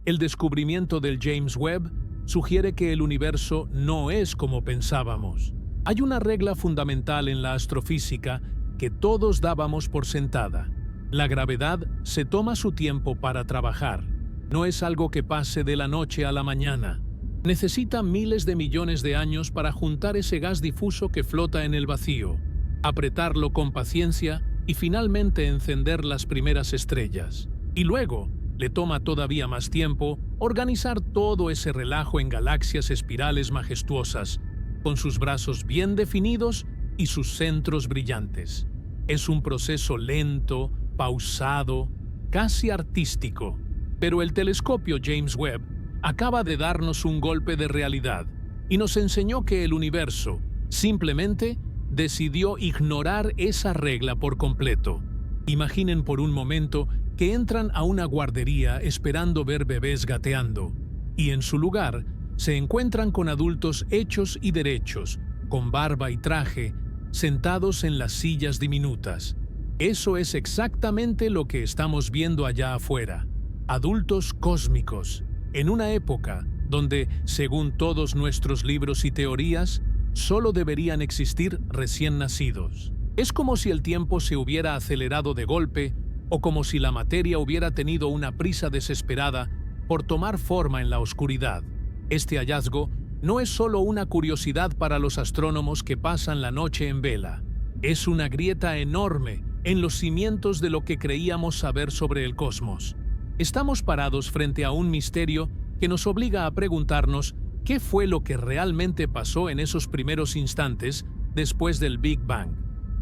El descubrimiento del James Webb sugiere que el universo no es como pensábamos. Hay una regla fundamental en la astrofísica que todos dábamos por sentada. La gravedad se toma su tiempo para trabajar. No es algo que pase de la noche a la mañana. Necesita miles de millones de años para juntar ese gas difuso que flota en el vacío, apretarlo con paciencia y finalmente encender las primeras estrellas. Y luego, le toma todavía más tiempo organizar todo ese relajo en galaxias espirales majestuosas, con sus brazos bien definidos y sus centros brillantes. Es un proceso lento, pausado, casi artístico. Pero el telescopio James Webb acaba de darnos un golpe de realidad y nos enseñó que el universo simplemente decidió ignorar esa regla por completo. Imaginen por un momento que entran a una guardería esperando ver bebés gateando, y en su lugar se encuentran con adultos hechos y derechos, con barba y traje, sentados en las sillas diminutas. Eso es exactamente lo que estamos viendo allá afuera. Adultos cósmicos, en una época donde, según todos nuestros libros y teorías, solo deberían existir recién nacidos. Es como si el tiempo se hubiera acelerado de golpe o como si la materia hubiera tenido una prisa desesperada por tomar forma en la oscuridad. Este hallazgo no es solo una curiosidad para los astrónomos que pasan la noche en vela. Es una grieta enorme en los cimientos de lo que creíamos saber sobre el cosmos. Estamos parados frente a un misterio que nos obliga a preguntarnos qué fue lo que realmente pasó en esos primeros instantes después del Big Bang.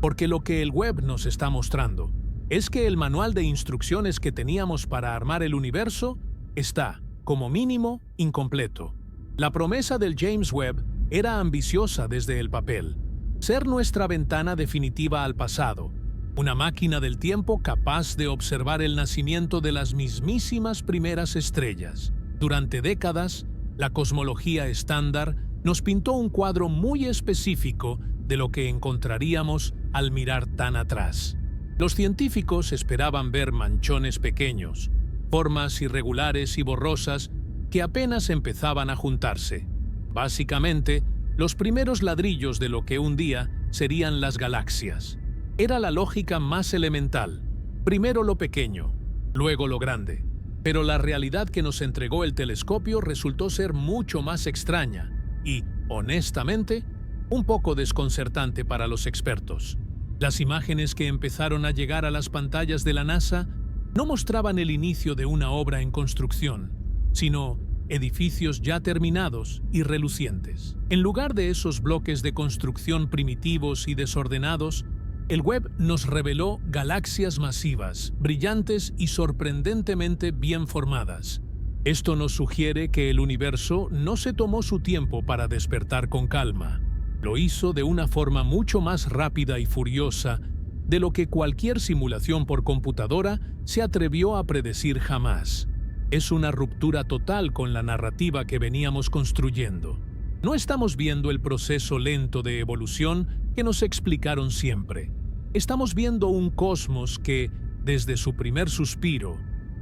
Porque lo que el Webb nos está mostrando es que el manual de instrucciones que teníamos para armar el universo está, como mínimo, incompleto. La promesa del James Webb era ambiciosa desde el papel: ser nuestra ventana definitiva al pasado, una máquina del tiempo capaz de observar el nacimiento de las mismísimas primeras estrellas. Durante décadas, la cosmología estándar nos pintó un cuadro muy específico de lo que encontraríamos al mirar tan atrás. Los científicos esperaban ver manchones pequeños, formas irregulares y borrosas que apenas empezaban a juntarse. Básicamente, los primeros ladrillos de lo que un día serían las galaxias. Era la lógica más elemental: primero lo pequeño, luego lo grande. Pero la realidad que nos entregó el telescopio resultó ser mucho más extraña y, honestamente, un poco desconcertante para los expertos. Las imágenes que empezaron a llegar a las pantallas de la NASA no mostraban el inicio de una obra en construcción, sino edificios ya terminados y relucientes. En lugar de esos bloques de construcción primitivos y desordenados, el Webb nos reveló galaxias masivas, brillantes y sorprendentemente bien formadas. Esto nos sugiere que el universo no se tomó su tiempo para despertar con calma. Lo hizo de una forma mucho más rápida y furiosa de lo que cualquier simulación por computadora se atrevió a predecir jamás. Es una ruptura total con la narrativa que veníamos construyendo. No estamos viendo el proceso lento de evolución que nos explicaron siempre. Estamos viendo un cosmos que, desde su primer suspiro,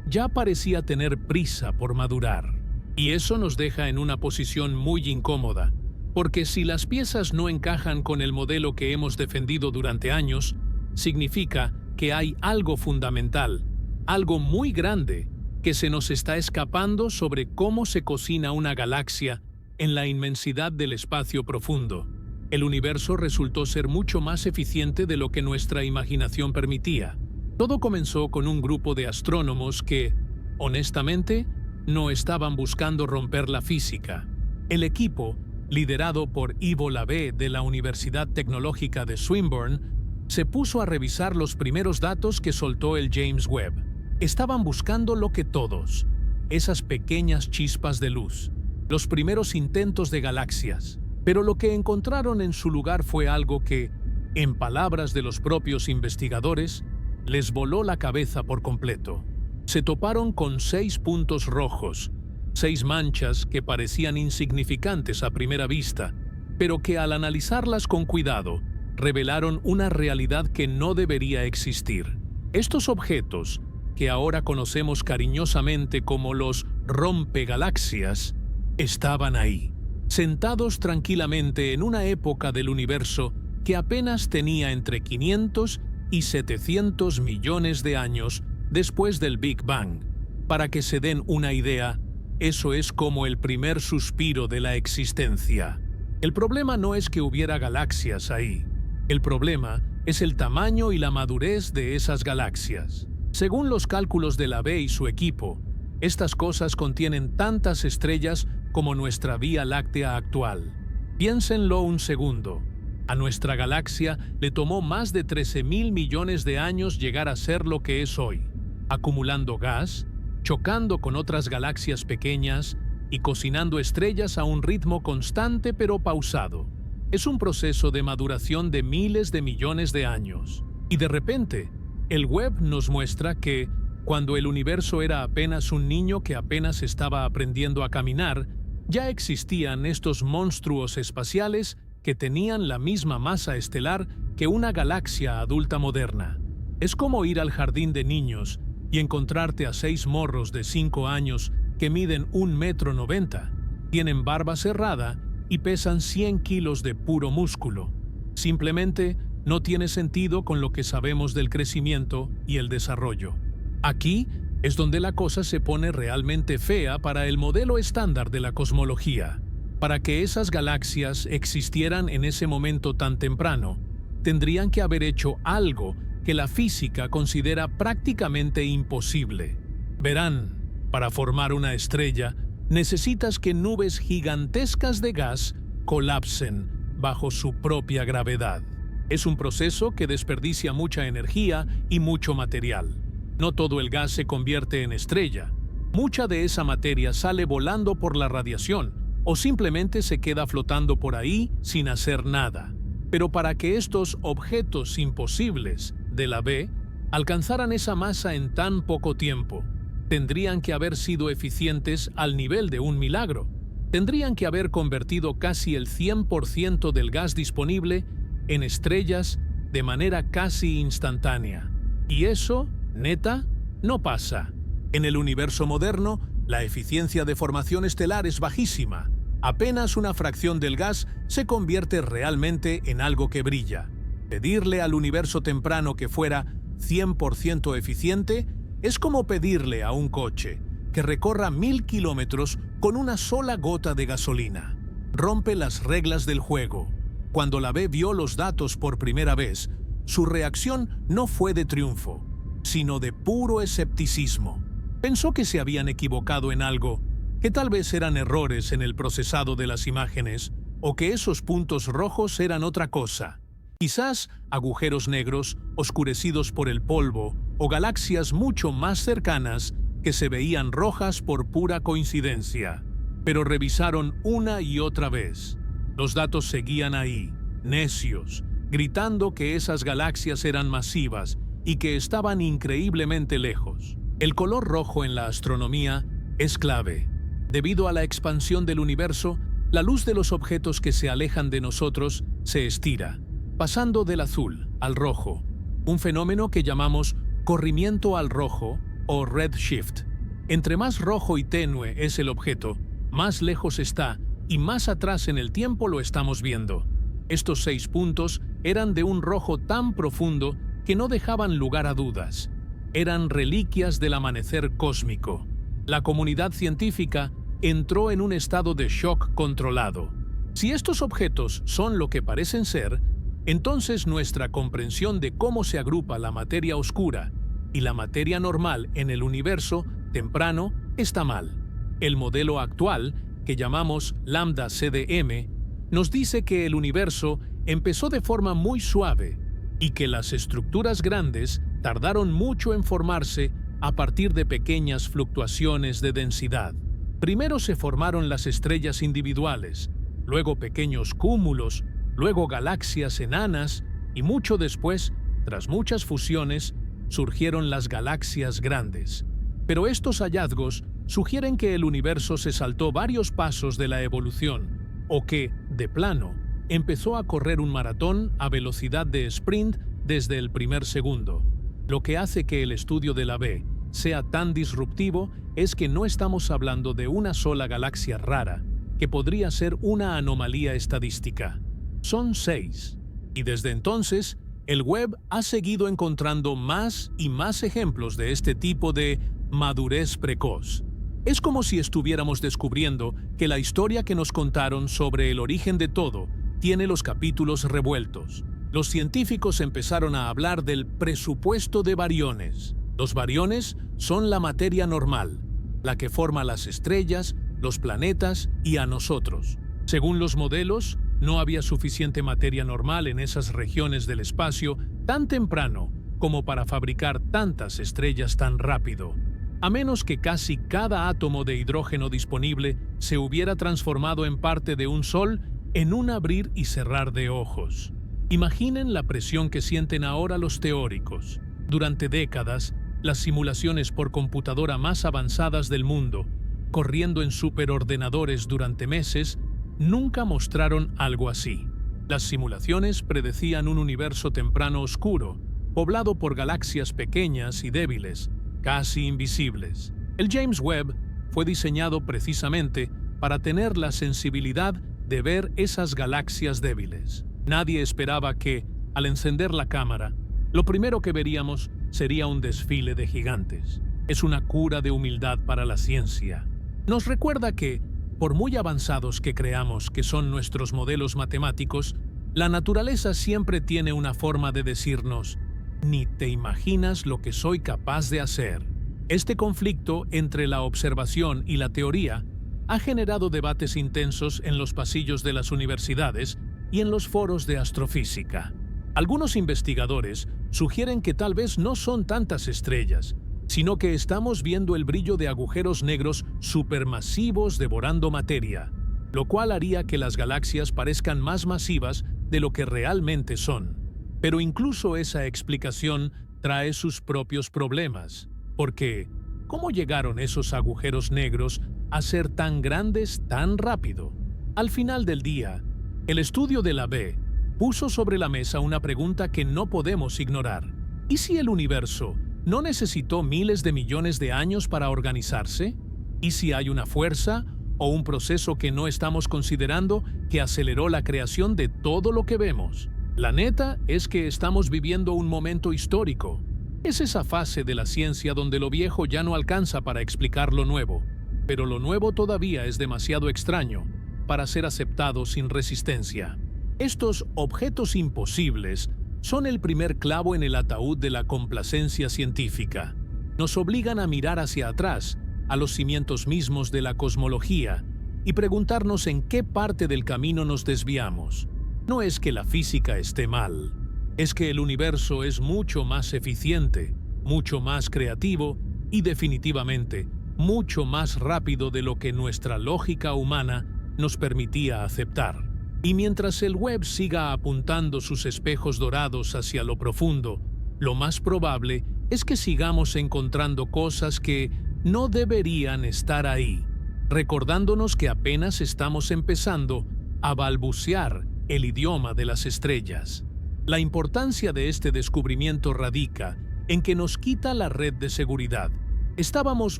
ya parecía tener prisa por madurar. Y eso nos deja en una posición muy incómoda, porque si las piezas no encajan con el modelo que hemos defendido durante años, significa que hay algo fundamental, algo muy grande, que se nos está escapando sobre cómo se cocina una galaxia en la inmensidad del espacio profundo. El universo resultó ser mucho más eficiente de lo que nuestra imaginación permitía. Todo comenzó con un grupo de astrónomos que, honestamente, no estaban buscando romper la física. El equipo, liderado por Ivo Labbé de la Universidad Tecnológica de Swinburne, se puso a revisar los primeros datos que soltó el James Webb. Estaban buscando lo que todos, esas pequeñas chispas de luz, los primeros intentos de galaxias. Pero lo que encontraron en su lugar fue algo que, en palabras de los propios investigadores, les voló la cabeza por completo. Se toparon con 6 puntos rojos, 6 manchas que parecían insignificantes a primera vista, pero que al analizarlas con cuidado, revelaron una realidad que no debería existir. Estos objetos, que ahora conocemos cariñosamente como los rompegalaxias, estaban ahí, sentados tranquilamente en una época del universo que apenas tenía entre 500 y 700 millones de años después del Big Bang. Para que se den una idea, eso es como el primer suspiro de la existencia. El problema no es que hubiera galaxias ahí. El problema es el tamaño y la madurez de esas galaxias. Según los cálculos de la B y su equipo, estas cosas contienen tantas estrellas como nuestra Vía Láctea actual. Piénsenlo un segundo. A nuestra galaxia le tomó más de 13.000 millones de años llegar a ser lo que es hoy, acumulando gas, chocando con otras galaxias pequeñas y cocinando estrellas a un ritmo constante pero pausado. Es un proceso de maduración de miles de millones de años. Y de repente, el Webb nos muestra que, cuando el universo era apenas un niño que apenas estaba aprendiendo a caminar, ya existían estos monstruos espaciales que tenían la misma masa estelar que una galaxia adulta moderna. Es como ir al jardín de niños y encontrarte a 6 morros de 5 años que miden 1,90 m, tienen barba cerrada y pesan 100 kilos de puro músculo. Simplemente no tiene sentido con lo que sabemos del crecimiento y el desarrollo. Aquí es donde la cosa se pone realmente fea para el modelo estándar de la cosmología. Para que esas galaxias existieran en ese momento tan temprano, tendrían que haber hecho algo que la física considera prácticamente imposible. Verán, para formar una estrella, necesitas que nubes gigantescas de gas colapsen bajo su propia gravedad. Es un proceso que desperdicia mucha energía y mucho material. No todo el gas se convierte en estrella. Mucha de esa materia sale volando por la radiación o simplemente se queda flotando por ahí sin hacer nada. Pero para que estos objetos imposibles de la B alcanzaran esa masa en tan poco tiempo, tendrían que haber sido eficientes al nivel de un milagro. Tendrían que haber convertido casi el 100% del gas disponible en estrellas de manera casi instantánea. Y eso, neta, no pasa. En el universo moderno, la eficiencia de formación estelar es bajísima. Apenas una fracción del gas se convierte realmente en algo que brilla. Pedirle al universo temprano que fuera 100% eficiente es como pedirle a un coche que recorra 1000 kilómetros con una sola gota de gasolina. Rompe las reglas del juego. Cuando la B vio los datos por primera vez, su reacción no fue de triunfo, sino de puro escepticismo. Pensó que se habían equivocado en algo, que tal vez eran errores en el procesado de las imágenes, o que esos puntos rojos eran otra cosa. Quizás agujeros negros oscurecidos por el polvo o galaxias mucho más cercanas que se veían rojas por pura coincidencia. Pero revisaron una y otra vez. Los datos seguían ahí, necios, gritando que esas galaxias eran masivas y que estaban increíblemente lejos. El color rojo en la astronomía es clave. Debido a la expansión del universo, la luz de los objetos que se alejan de nosotros se estira, pasando del azul al rojo, un fenómeno que llamamos corrimiento al rojo o redshift. Entre más rojo y tenue es el objeto, más lejos está y más atrás en el tiempo lo estamos viendo. Estos 6 puntos eran de un rojo tan profundo que no dejaban lugar a dudas. Eran reliquias del amanecer cósmico. La comunidad científica entró en un estado de shock controlado. Si estos objetos son lo que parecen ser, entonces nuestra comprensión de cómo se agrupa la materia oscura y la materia normal en el universo temprano está mal. El modelo actual, que llamamos lambda CDM, nos dice que el universo empezó de forma muy suave y que las estructuras grandes tardaron mucho en formarse a partir de pequeñas fluctuaciones de densidad. Primero se formaron las estrellas individuales, luego pequeños cúmulos, luego galaxias enanas y mucho después, tras muchas fusiones, surgieron las galaxias grandes. Pero estos hallazgos sugieren que el universo se saltó varios pasos de la evolución, o que, de plano, empezó a correr un maratón a velocidad de sprint desde el primer segundo. Lo que hace que el estudio de la B sea tan disruptivo es que no estamos hablando de una sola galaxia rara, que podría ser una anomalía estadística. Son 6. Y desde entonces, el web ha seguido encontrando más y más ejemplos de este tipo de madurez precoz. Es como si estuviéramos descubriendo que la historia que nos contaron sobre el origen de todo tiene los capítulos revueltos. Los científicos empezaron a hablar del presupuesto de bariones. Los bariones son la materia normal, la que forma las estrellas, los planetas y a nosotros. Según los modelos, no había suficiente materia normal en esas regiones del espacio tan temprano como para fabricar tantas estrellas tan rápido, a menos que casi cada átomo de hidrógeno disponible se hubiera transformado en parte de un sol en un abrir y cerrar de ojos. Imaginen la presión que sienten ahora los teóricos. Durante décadas, las simulaciones por computadora más avanzadas del mundo, corriendo en superordenadores durante meses, nunca mostraron algo así. Las simulaciones predecían un universo temprano oscuro, poblado por galaxias pequeñas y débiles, casi invisibles. El James Webb fue diseñado precisamente para tener la sensibilidad de ver esas galaxias débiles. Nadie esperaba que, al encender la cámara, lo primero que veríamos sería un desfile de gigantes. Es una cura de humildad para la ciencia. Nos recuerda que, por muy avanzados que creamos que son nuestros modelos matemáticos, la naturaleza siempre tiene una forma de decirnos: ni te imaginas lo que soy capaz de hacer. Este conflicto entre la observación y la teoría ha generado debates intensos en los pasillos de las universidades y en los foros de astrofísica. Algunos investigadores sugieren que tal vez no son tantas estrellas, sino que estamos viendo el brillo de agujeros negros supermasivos devorando materia, lo cual haría que las galaxias parezcan más masivas de lo que realmente son. Pero incluso esa explicación trae sus propios problemas, porque ¿cómo llegaron esos agujeros negros a ser tan grandes tan rápido? Al final del día, el estudio de la B puso sobre la mesa una pregunta que no podemos ignorar. ¿Y si el universo no necesitó miles de millones de años para organizarse? ¿Y si hay una fuerza o un proceso que no estamos considerando que aceleró la creación de todo lo que vemos? La neta es que estamos viviendo un momento histórico. Es esa fase de la ciencia donde lo viejo ya no alcanza para explicar lo nuevo, pero lo nuevo todavía es demasiado extraño para ser aceptado sin resistencia. Estos objetos imposibles son el primer clavo en el ataúd de la complacencia científica. Nos obligan a mirar hacia atrás, a los cimientos mismos de la cosmología, y preguntarnos en qué parte del camino nos desviamos. No es que la física esté mal, es que el universo es mucho más eficiente, mucho más creativo y definitivamente mucho más rápido de lo que nuestra lógica humana nos permitía aceptar. Y mientras el web siga apuntando sus espejos dorados hacia lo profundo, lo más probable es que sigamos encontrando cosas que no deberían estar ahí, recordándonos que apenas estamos empezando a balbucear el idioma de las estrellas. La importancia de este descubrimiento radica en que nos quita la red de seguridad. Estábamos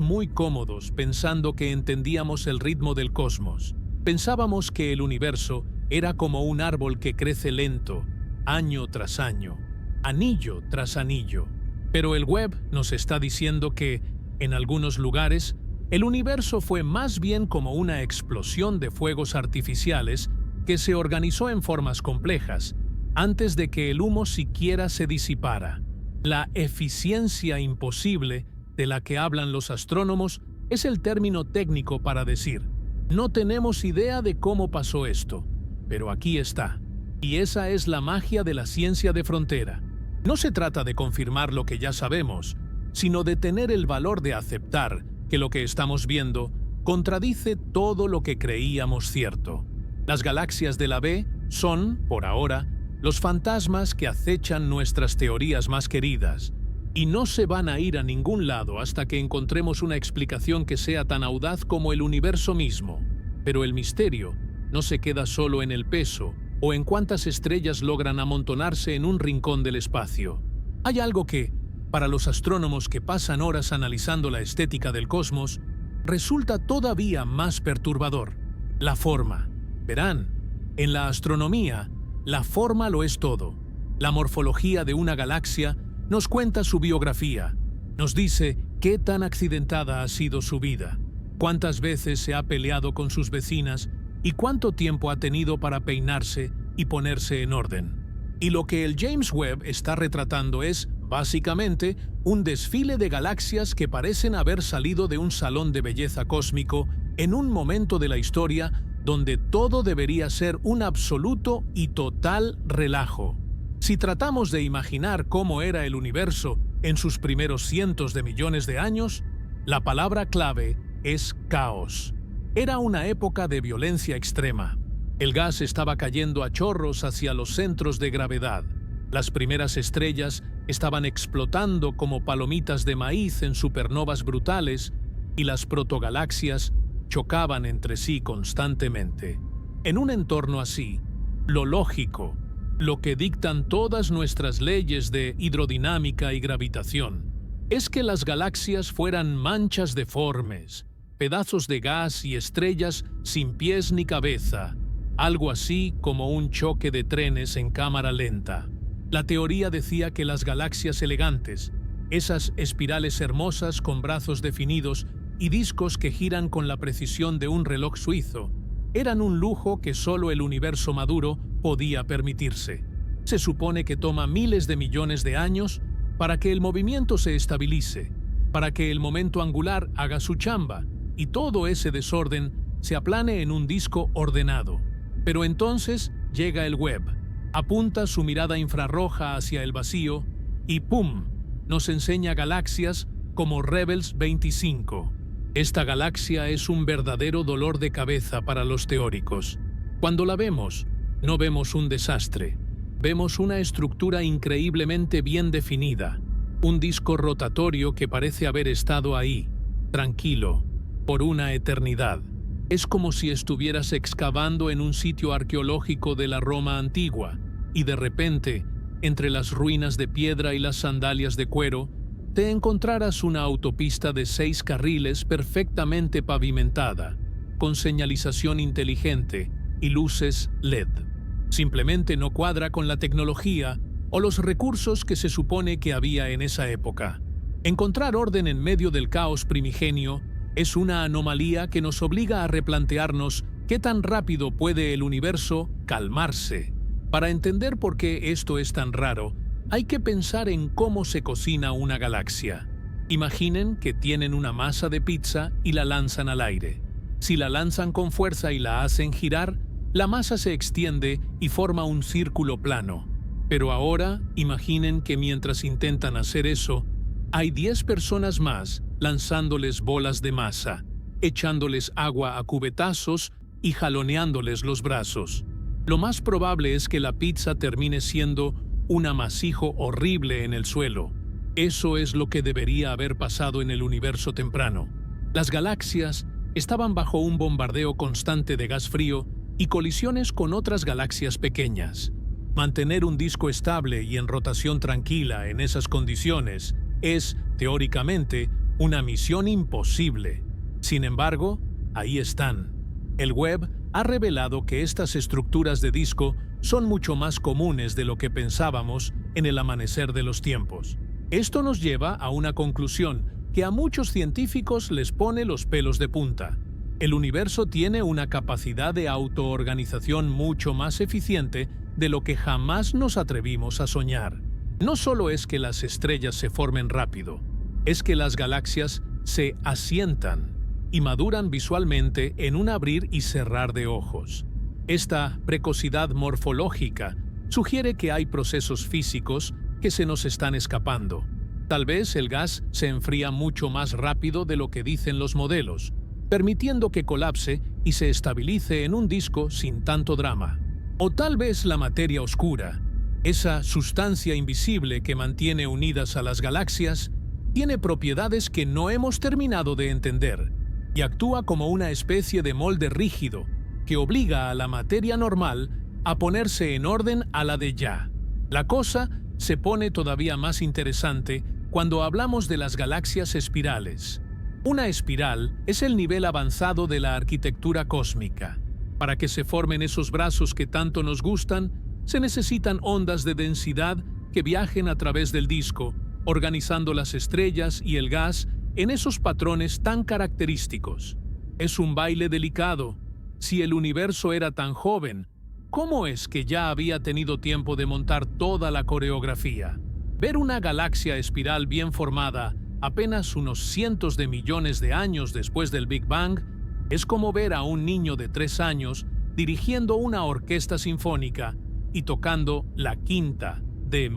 muy cómodos pensando que entendíamos el ritmo del cosmos. Pensábamos que el universo era como un árbol que crece lento, año tras año, anillo tras anillo. Pero el web nos está diciendo que, en algunos lugares, el universo fue más bien como una explosión de fuegos artificiales que se organizó en formas complejas, antes de que el humo siquiera se disipara. La eficiencia imposible de la que hablan los astrónomos es el término técnico para decir: no tenemos idea de cómo pasó esto, pero aquí está. Y esa es la magia de la ciencia de frontera. No se trata de confirmar lo que ya sabemos, sino de tener el valor de aceptar que lo que estamos viendo contradice todo lo que creíamos cierto. Las galaxias de la B son, por ahora, los fantasmas que acechan nuestras teorías más queridas, y no se van a ir a ningún lado hasta que encontremos una explicación que sea tan audaz como el universo mismo. Pero el misterio no se queda solo en el peso o en cuántas estrellas logran amontonarse en un rincón del espacio. Hay algo que, para los astrónomos que pasan horas analizando la estética del cosmos, resulta todavía más perturbador: la forma. Verán, en la astronomía, la forma lo es todo. La morfología de una galaxia nos cuenta su biografía, nos dice qué tan accidentada ha sido su vida, cuántas veces se ha peleado con sus vecinas y cuánto tiempo ha tenido para peinarse y ponerse en orden. Y lo que el James Webb está retratando es, básicamente, un desfile de galaxias que parecen haber salido de un salón de belleza cósmico en un momento de la historia donde todo debería ser un absoluto y total relajo. Si tratamos de imaginar cómo era el universo en sus primeros cientos de millones de años, la palabra clave es caos. Era una época de violencia extrema. El gas estaba cayendo a chorros hacia los centros de gravedad. Las primeras estrellas estaban explotando como palomitas de maíz en supernovas brutales y las protogalaxias chocaban entre sí constantemente. En un entorno así, lo lógico, lo que dictan todas nuestras leyes de hidrodinámica y gravitación, es que las galaxias fueran manchas deformes, pedazos de gas y estrellas sin pies ni cabeza, algo así como un choque de trenes en cámara lenta. La teoría decía que las galaxias elegantes, esas espirales hermosas con brazos definidos y discos que giran con la precisión de un reloj suizo, eran un lujo que solo el universo maduro podía permitirse. Se supone que toma miles de millones de años para que el movimiento se estabilice, para que el momento angular haga su chamba y todo ese desorden se aplane en un disco ordenado. Pero entonces llega el Webb, apunta su mirada infrarroja hacia el vacío y ¡pum!, nos enseña galaxias como Rebels 25. Esta galaxia es un verdadero dolor de cabeza para los teóricos. Cuando la vemos, no vemos un desastre. Vemos una estructura increíblemente bien definida, un disco rotatorio que parece haber estado ahí, tranquilo, por una eternidad. Es como si estuvieras excavando en un sitio arqueológico de la Roma antigua y de repente, entre las ruinas de piedra y las sandalias de cuero, te encontraras una autopista de 6 carriles perfectamente pavimentada, con señalización inteligente y luces LED. Simplemente no cuadra con la tecnología o los recursos que se supone que había en esa época. Encontrar orden en medio del caos primigenio es una anomalía que nos obliga a replantearnos qué tan rápido puede el universo calmarse. Para entender por qué esto es tan raro, hay que pensar en cómo se cocina una galaxia. Imaginen que tienen una masa de pizza y la lanzan al aire. Si la lanzan con fuerza y la hacen girar, la masa se extiende y forma un círculo plano. Pero ahora, imaginen que mientras intentan hacer eso, hay 10 personas más lanzándoles bolas de masa, echándoles agua a cubetazos y jaloneándoles los brazos. Lo más probable es que la pizza termine siendo un amasijo horrible en el suelo. Eso es lo que debería haber pasado en el universo temprano. Las galaxias estaban bajo un bombardeo constante de gas frío y colisiones con otras galaxias pequeñas. Mantener un disco estable y en rotación tranquila en esas condiciones es, teóricamente, una misión imposible. Sin embargo, ahí están. El Webb ha revelado que estas estructuras de disco son mucho más comunes de lo que pensábamos en el amanecer de los tiempos. Esto nos lleva a una conclusión que a muchos científicos les pone los pelos de punta. El universo tiene una capacidad de autoorganización mucho más eficiente de lo que jamás nos atrevimos a soñar. No solo es que las estrellas se formen rápido, es que las galaxias se asientan y maduran visualmente en un abrir y cerrar de ojos. Esta precocidad morfológica sugiere que hay procesos físicos que se nos están escapando. Tal vez el gas se enfría mucho más rápido de lo que dicen los modelos, permitiendo que colapse y se estabilice en un disco sin tanto drama. O tal vez la materia oscura, esa sustancia invisible que mantiene unidas a las galaxias, tiene propiedades que no hemos terminado de entender y actúa como una especie de molde rígido que obliga a la materia normal a ponerse en orden a la de ya. La cosa se pone todavía más interesante cuando hablamos de las galaxias espirales. Una espiral es el nivel avanzado de la arquitectura cósmica. Para que se formen esos brazos que tanto nos gustan, se necesitan ondas de densidad que viajen a través del disco, organizando las estrellas y el gas en esos patrones tan característicos. Es un baile delicado. Si el universo era tan joven, ¿cómo es que ya había tenido tiempo de montar toda la coreografía? Ver una galaxia espiral bien formada apenas unos cientos de millones de años después del Big Bang es como ver a un niño de 3 años dirigiendo una orquesta sinfónica y tocando la quinta de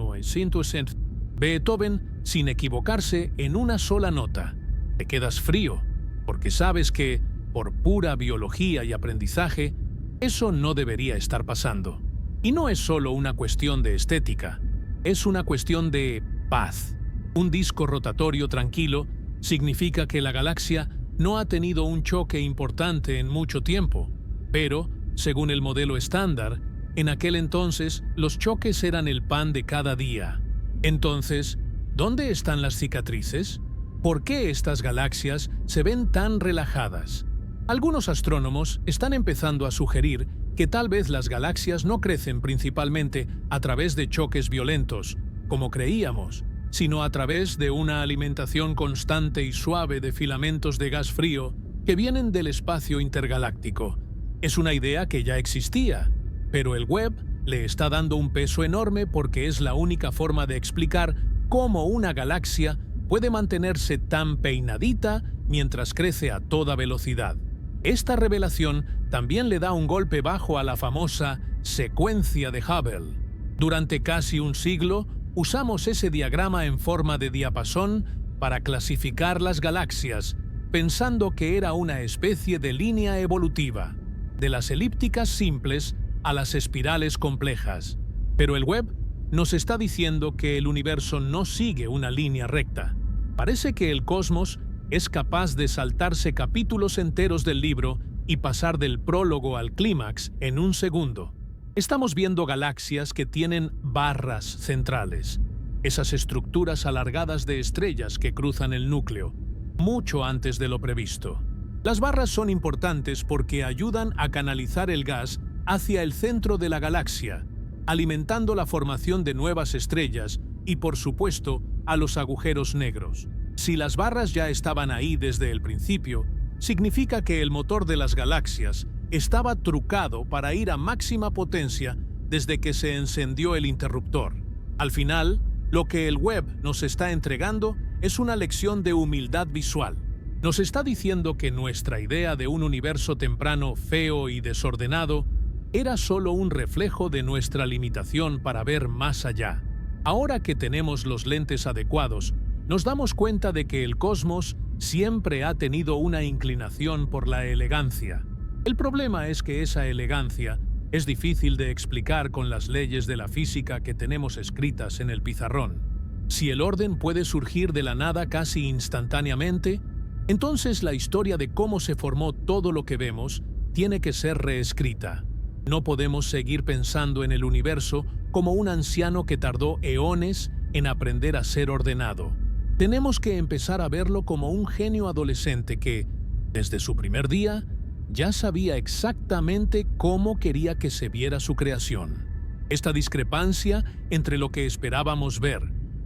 Beethoven sin equivocarse en una sola nota. Te quedas frío, porque sabes que, por pura biología y aprendizaje, eso no debería estar pasando. Y no es solo una cuestión de estética, es una cuestión de paz. Un disco rotatorio tranquilo significa que la galaxia no ha tenido un choque importante en mucho tiempo, pero, según el modelo estándar, en aquel entonces los choques eran el pan de cada día. Entonces, ¿dónde están las cicatrices? ¿Por qué estas galaxias se ven tan relajadas? Algunos astrónomos están empezando a sugerir que tal vez las galaxias no crecen principalmente a través de choques violentos, como creíamos, sino a través de una alimentación constante y suave de filamentos de gas frío que vienen del espacio intergaláctico. Es una idea que ya existía, pero el Webb le está dando un peso enorme porque es la única forma de explicar cómo una galaxia puede mantenerse tan peinadita mientras crece a toda velocidad. Esta revelación también le da un golpe bajo a la famosa secuencia de Hubble. Durante casi un siglo, usamos ese diagrama en forma de diapasón para clasificar las galaxias, pensando que era una especie de línea evolutiva, de las elípticas simples a las espirales complejas. Pero el Webb nos está diciendo que el universo no sigue una línea recta. Parece que el cosmos es capaz de saltarse capítulos enteros del libro y pasar del prólogo al clímax en un segundo. Estamos viendo galaxias que tienen barras centrales, esas estructuras alargadas de estrellas que cruzan el núcleo, mucho antes de lo previsto. Las barras son importantes porque ayudan a canalizar el gas hacia el centro de la galaxia, alimentando la formación de nuevas estrellas y, por supuesto, a los agujeros negros. Si las barras ya estaban ahí desde el principio, significa que el motor de las galaxias estaba trucado para ir a máxima potencia desde que se encendió el interruptor. Al final, lo que el Webb nos está entregando es una lección de humildad visual. Nos está diciendo que nuestra idea de un universo temprano feo y desordenado era solo un reflejo de nuestra limitación para ver más allá. Ahora que tenemos los lentes adecuados, nos damos cuenta de que el cosmos siempre ha tenido una inclinación por la elegancia. El problema es que esa elegancia es difícil de explicar con las leyes de la física que tenemos escritas en el pizarrón. Si el orden puede surgir de la nada casi instantáneamente, entonces la historia de cómo se formó todo lo que vemos tiene que ser reescrita. No podemos seguir pensando en el universo como un anciano que tardó eones en aprender a ser ordenado. Tenemos que empezar a verlo como un genio adolescente que, desde su primer día, ya sabía exactamente cómo quería que se viera su creación. Esta discrepancia entre lo que esperábamos ver,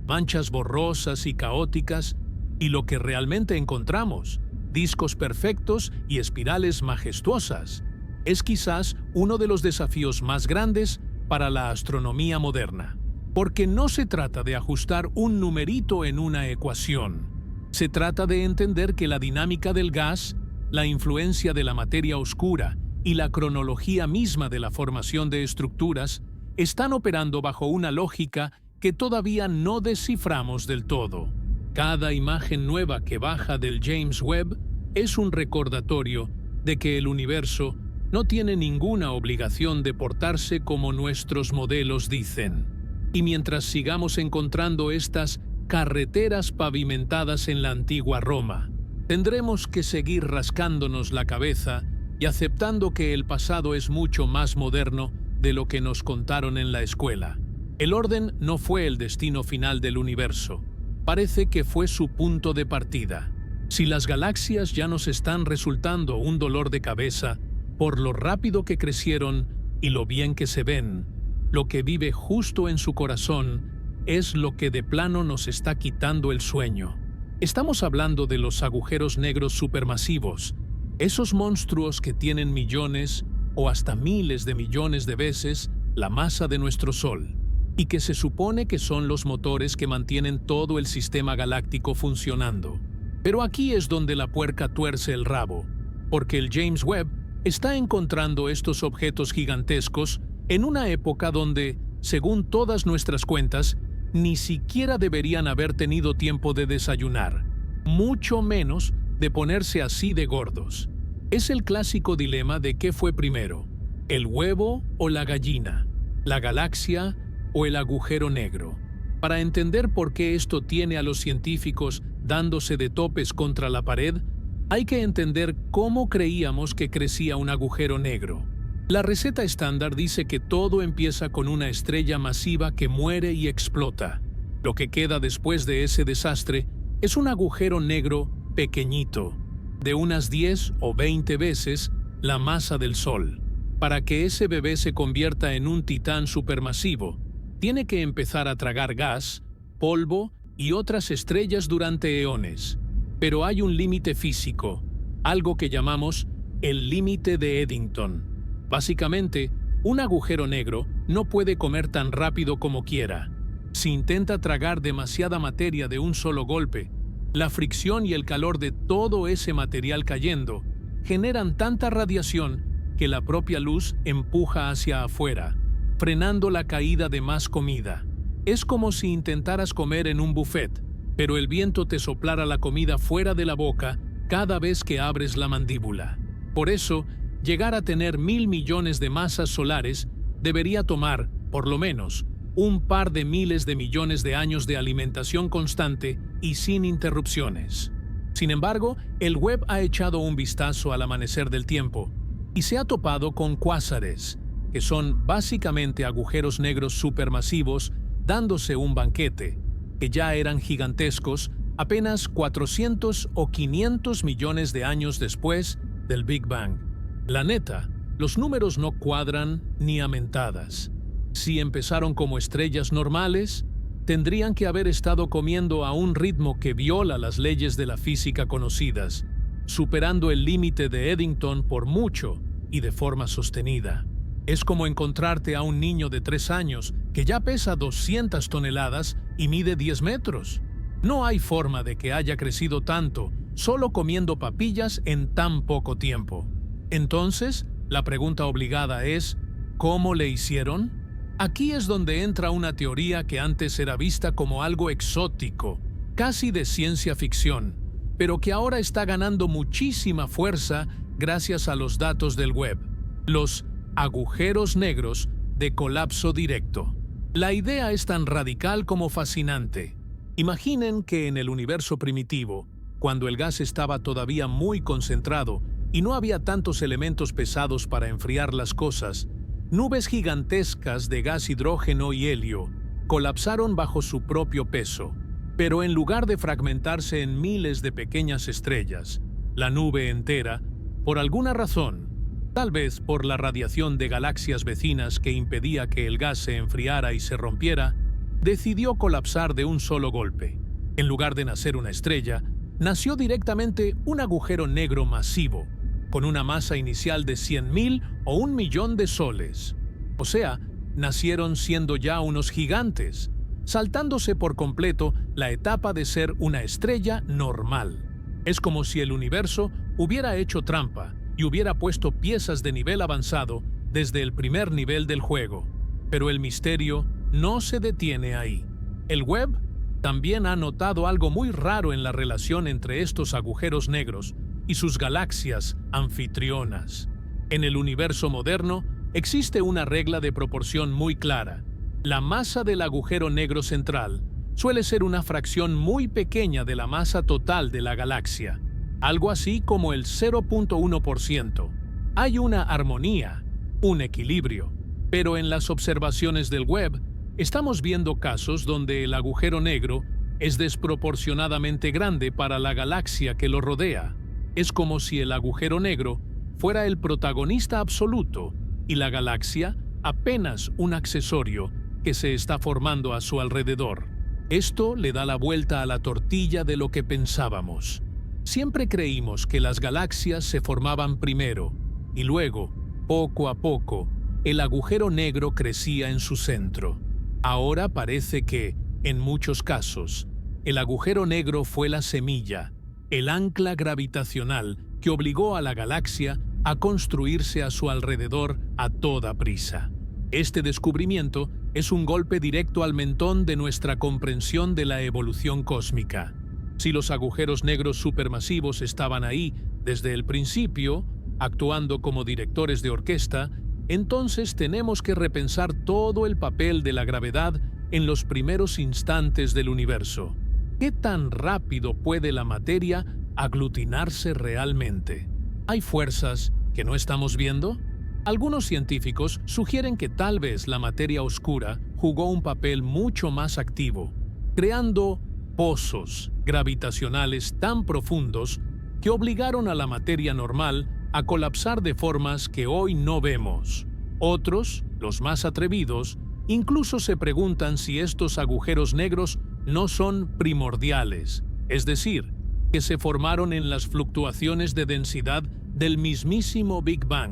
manchas borrosas y caóticas, y lo que realmente encontramos, discos perfectos y espirales majestuosas, es quizás uno de los desafíos más grandes para la astronomía moderna. Porque no se trata de ajustar un numerito en una ecuación. Se trata de entender que la dinámica del gas, la influencia de la materia oscura y la cronología misma de la formación de estructuras están operando bajo una lógica que todavía no desciframos del todo. Cada imagen nueva que baja del James Webb es un recordatorio de que el universo no tiene ninguna obligación de portarse como nuestros modelos dicen. Y mientras sigamos encontrando estas carreteras pavimentadas en la antigua Roma, tendremos que seguir rascándonos la cabeza y aceptando que el pasado es mucho más moderno de lo que nos contaron en la escuela. El orden no fue el destino final del universo. parece que fue su punto de partida. Si las galaxias ya nos están resultando un dolor de cabeza por lo rápido que crecieron y lo bien que se ven, lo que vive justo en su corazón es lo que de plano nos está quitando el sueño. Estamos hablando de los agujeros negros supermasivos, esos monstruos que tienen millones o hasta miles de millones de veces la masa de nuestro Sol, y que se supone que son los motores que mantienen todo el sistema galáctico funcionando. Pero aquí es donde la puerca tuerce el rabo, porque el James Webb está encontrando estos objetos gigantescos en una época donde, según todas nuestras cuentas, ni siquiera deberían haber tenido tiempo de desayunar, mucho menos de ponerse así de gordos. Es el clásico dilema de qué fue primero, el huevo o la gallina, la galaxia o el agujero negro. Para entender por qué esto tiene a los científicos dándose de topes contra la pared, hay que entender cómo creíamos que crecía un agujero negro. La receta estándar dice que todo empieza con una estrella masiva que muere y explota. Lo que queda después de ese desastre es un agujero negro pequeñito, de unas 10 o 20 veces la masa del Sol. Para que ese bebé se convierta en un titán supermasivo, tiene que empezar a tragar gas, polvo y otras estrellas durante eones. Pero hay un límite físico, algo que llamamos el límite de Eddington. Básicamente, un agujero negro no puede comer tan rápido como quiera. Si intenta tragar demasiada materia de un solo golpe, la fricción y el calor de todo ese material cayendo generan tanta radiación que la propia luz empuja hacia afuera, frenando la caída de más comida. Es como si intentaras comer en un buffet, pero el viento te soplara la comida fuera de la boca cada vez que abres la mandíbula. Por eso, llegar a tener 1.000 millones de masas solares debería tomar, por lo menos, un par de miles de millones de años de alimentación constante y sin interrupciones. Sin embargo, el Webb ha echado un vistazo al amanecer del tiempo y se ha topado con cuásares, que son básicamente agujeros negros supermasivos dándose un banquete, que ya eran gigantescos apenas 400 o 500 millones de años después del Big Bang. La neta, los números no cuadran ni a mentadas. Si empezaron como estrellas normales, tendrían que haber estado comiendo a un ritmo que viola las leyes de la física conocidas, superando el límite de Eddington por mucho y de forma sostenida. Es como encontrarte a un niño de 3 años que ya pesa 200 toneladas y mide 10 metros. No hay forma de que haya crecido tanto solo comiendo papillas en tan poco tiempo. Entonces, la pregunta obligada es, ¿cómo le hicieron? Aquí es donde entra una teoría que antes era vista como algo exótico, casi de ciencia ficción, pero que ahora está ganando muchísima fuerza gracias a los datos del Webb, los agujeros negros de colapso directo. La idea es tan radical como fascinante. Imaginen que en el universo primitivo, cuando el gas estaba todavía muy concentrado y no había tantos elementos pesados para enfriar las cosas, nubes gigantescas de gas hidrógeno y helio colapsaron bajo su propio peso. Pero en lugar de fragmentarse en miles de pequeñas estrellas, la nube entera, por alguna razón, tal vez por la radiación de galaxias vecinas que impedía que el gas se enfriara y se rompiera, decidió colapsar de un solo golpe. En lugar de nacer una estrella, nació directamente un agujero negro masivo, con una masa inicial de 100.000 o 1 millón de soles. O sea, nacieron siendo ya unos gigantes, saltándose por completo la etapa de ser una estrella normal. Es como si el universo hubiera hecho trampa y hubiera puesto piezas de nivel avanzado desde el primer nivel del juego. Pero el misterio no se detiene ahí. El Webb también ha notado algo muy raro en la relación entre estos agujeros negros y sus galaxias anfitrionas. En el universo moderno existe una regla de proporción muy clara. La masa del agujero negro central suele ser una fracción muy pequeña de la masa total de la galaxia, algo así como el 0.1%. Hay una armonía, un equilibrio, pero en las observaciones del Webb estamos viendo casos donde el agujero negro es desproporcionadamente grande para la galaxia que lo rodea. Es como si el agujero negro fuera el protagonista absoluto y la galaxia apenas un accesorio que se está formando a su alrededor. Esto le da la vuelta a la tortilla de lo que pensábamos. Siempre creímos que las galaxias se formaban primero y luego, poco a poco, el agujero negro crecía en su centro. Ahora parece que, en muchos casos, el agujero negro fue la semilla, el ancla gravitacional que obligó a la galaxia a construirse a su alrededor a toda prisa. Este descubrimiento es un golpe directo al mentón de nuestra comprensión de la evolución cósmica. Si los agujeros negros supermasivos estaban ahí desde el principio, actuando como directores de orquesta, entonces tenemos que repensar todo el papel de la gravedad en los primeros instantes del universo. ¿Qué tan rápido puede la materia aglutinarse realmente? ¿Hay fuerzas que no estamos viendo? Algunos científicos sugieren que tal vez la materia oscura jugó un papel mucho más activo, creando pozos gravitacionales tan profundos que obligaron a la materia normal a colapsar de formas que hoy no vemos. Otros, los más atrevidos, incluso se preguntan si estos agujeros negros no son primordiales, es decir, que se formaron en las fluctuaciones de densidad del mismísimo Big Bang,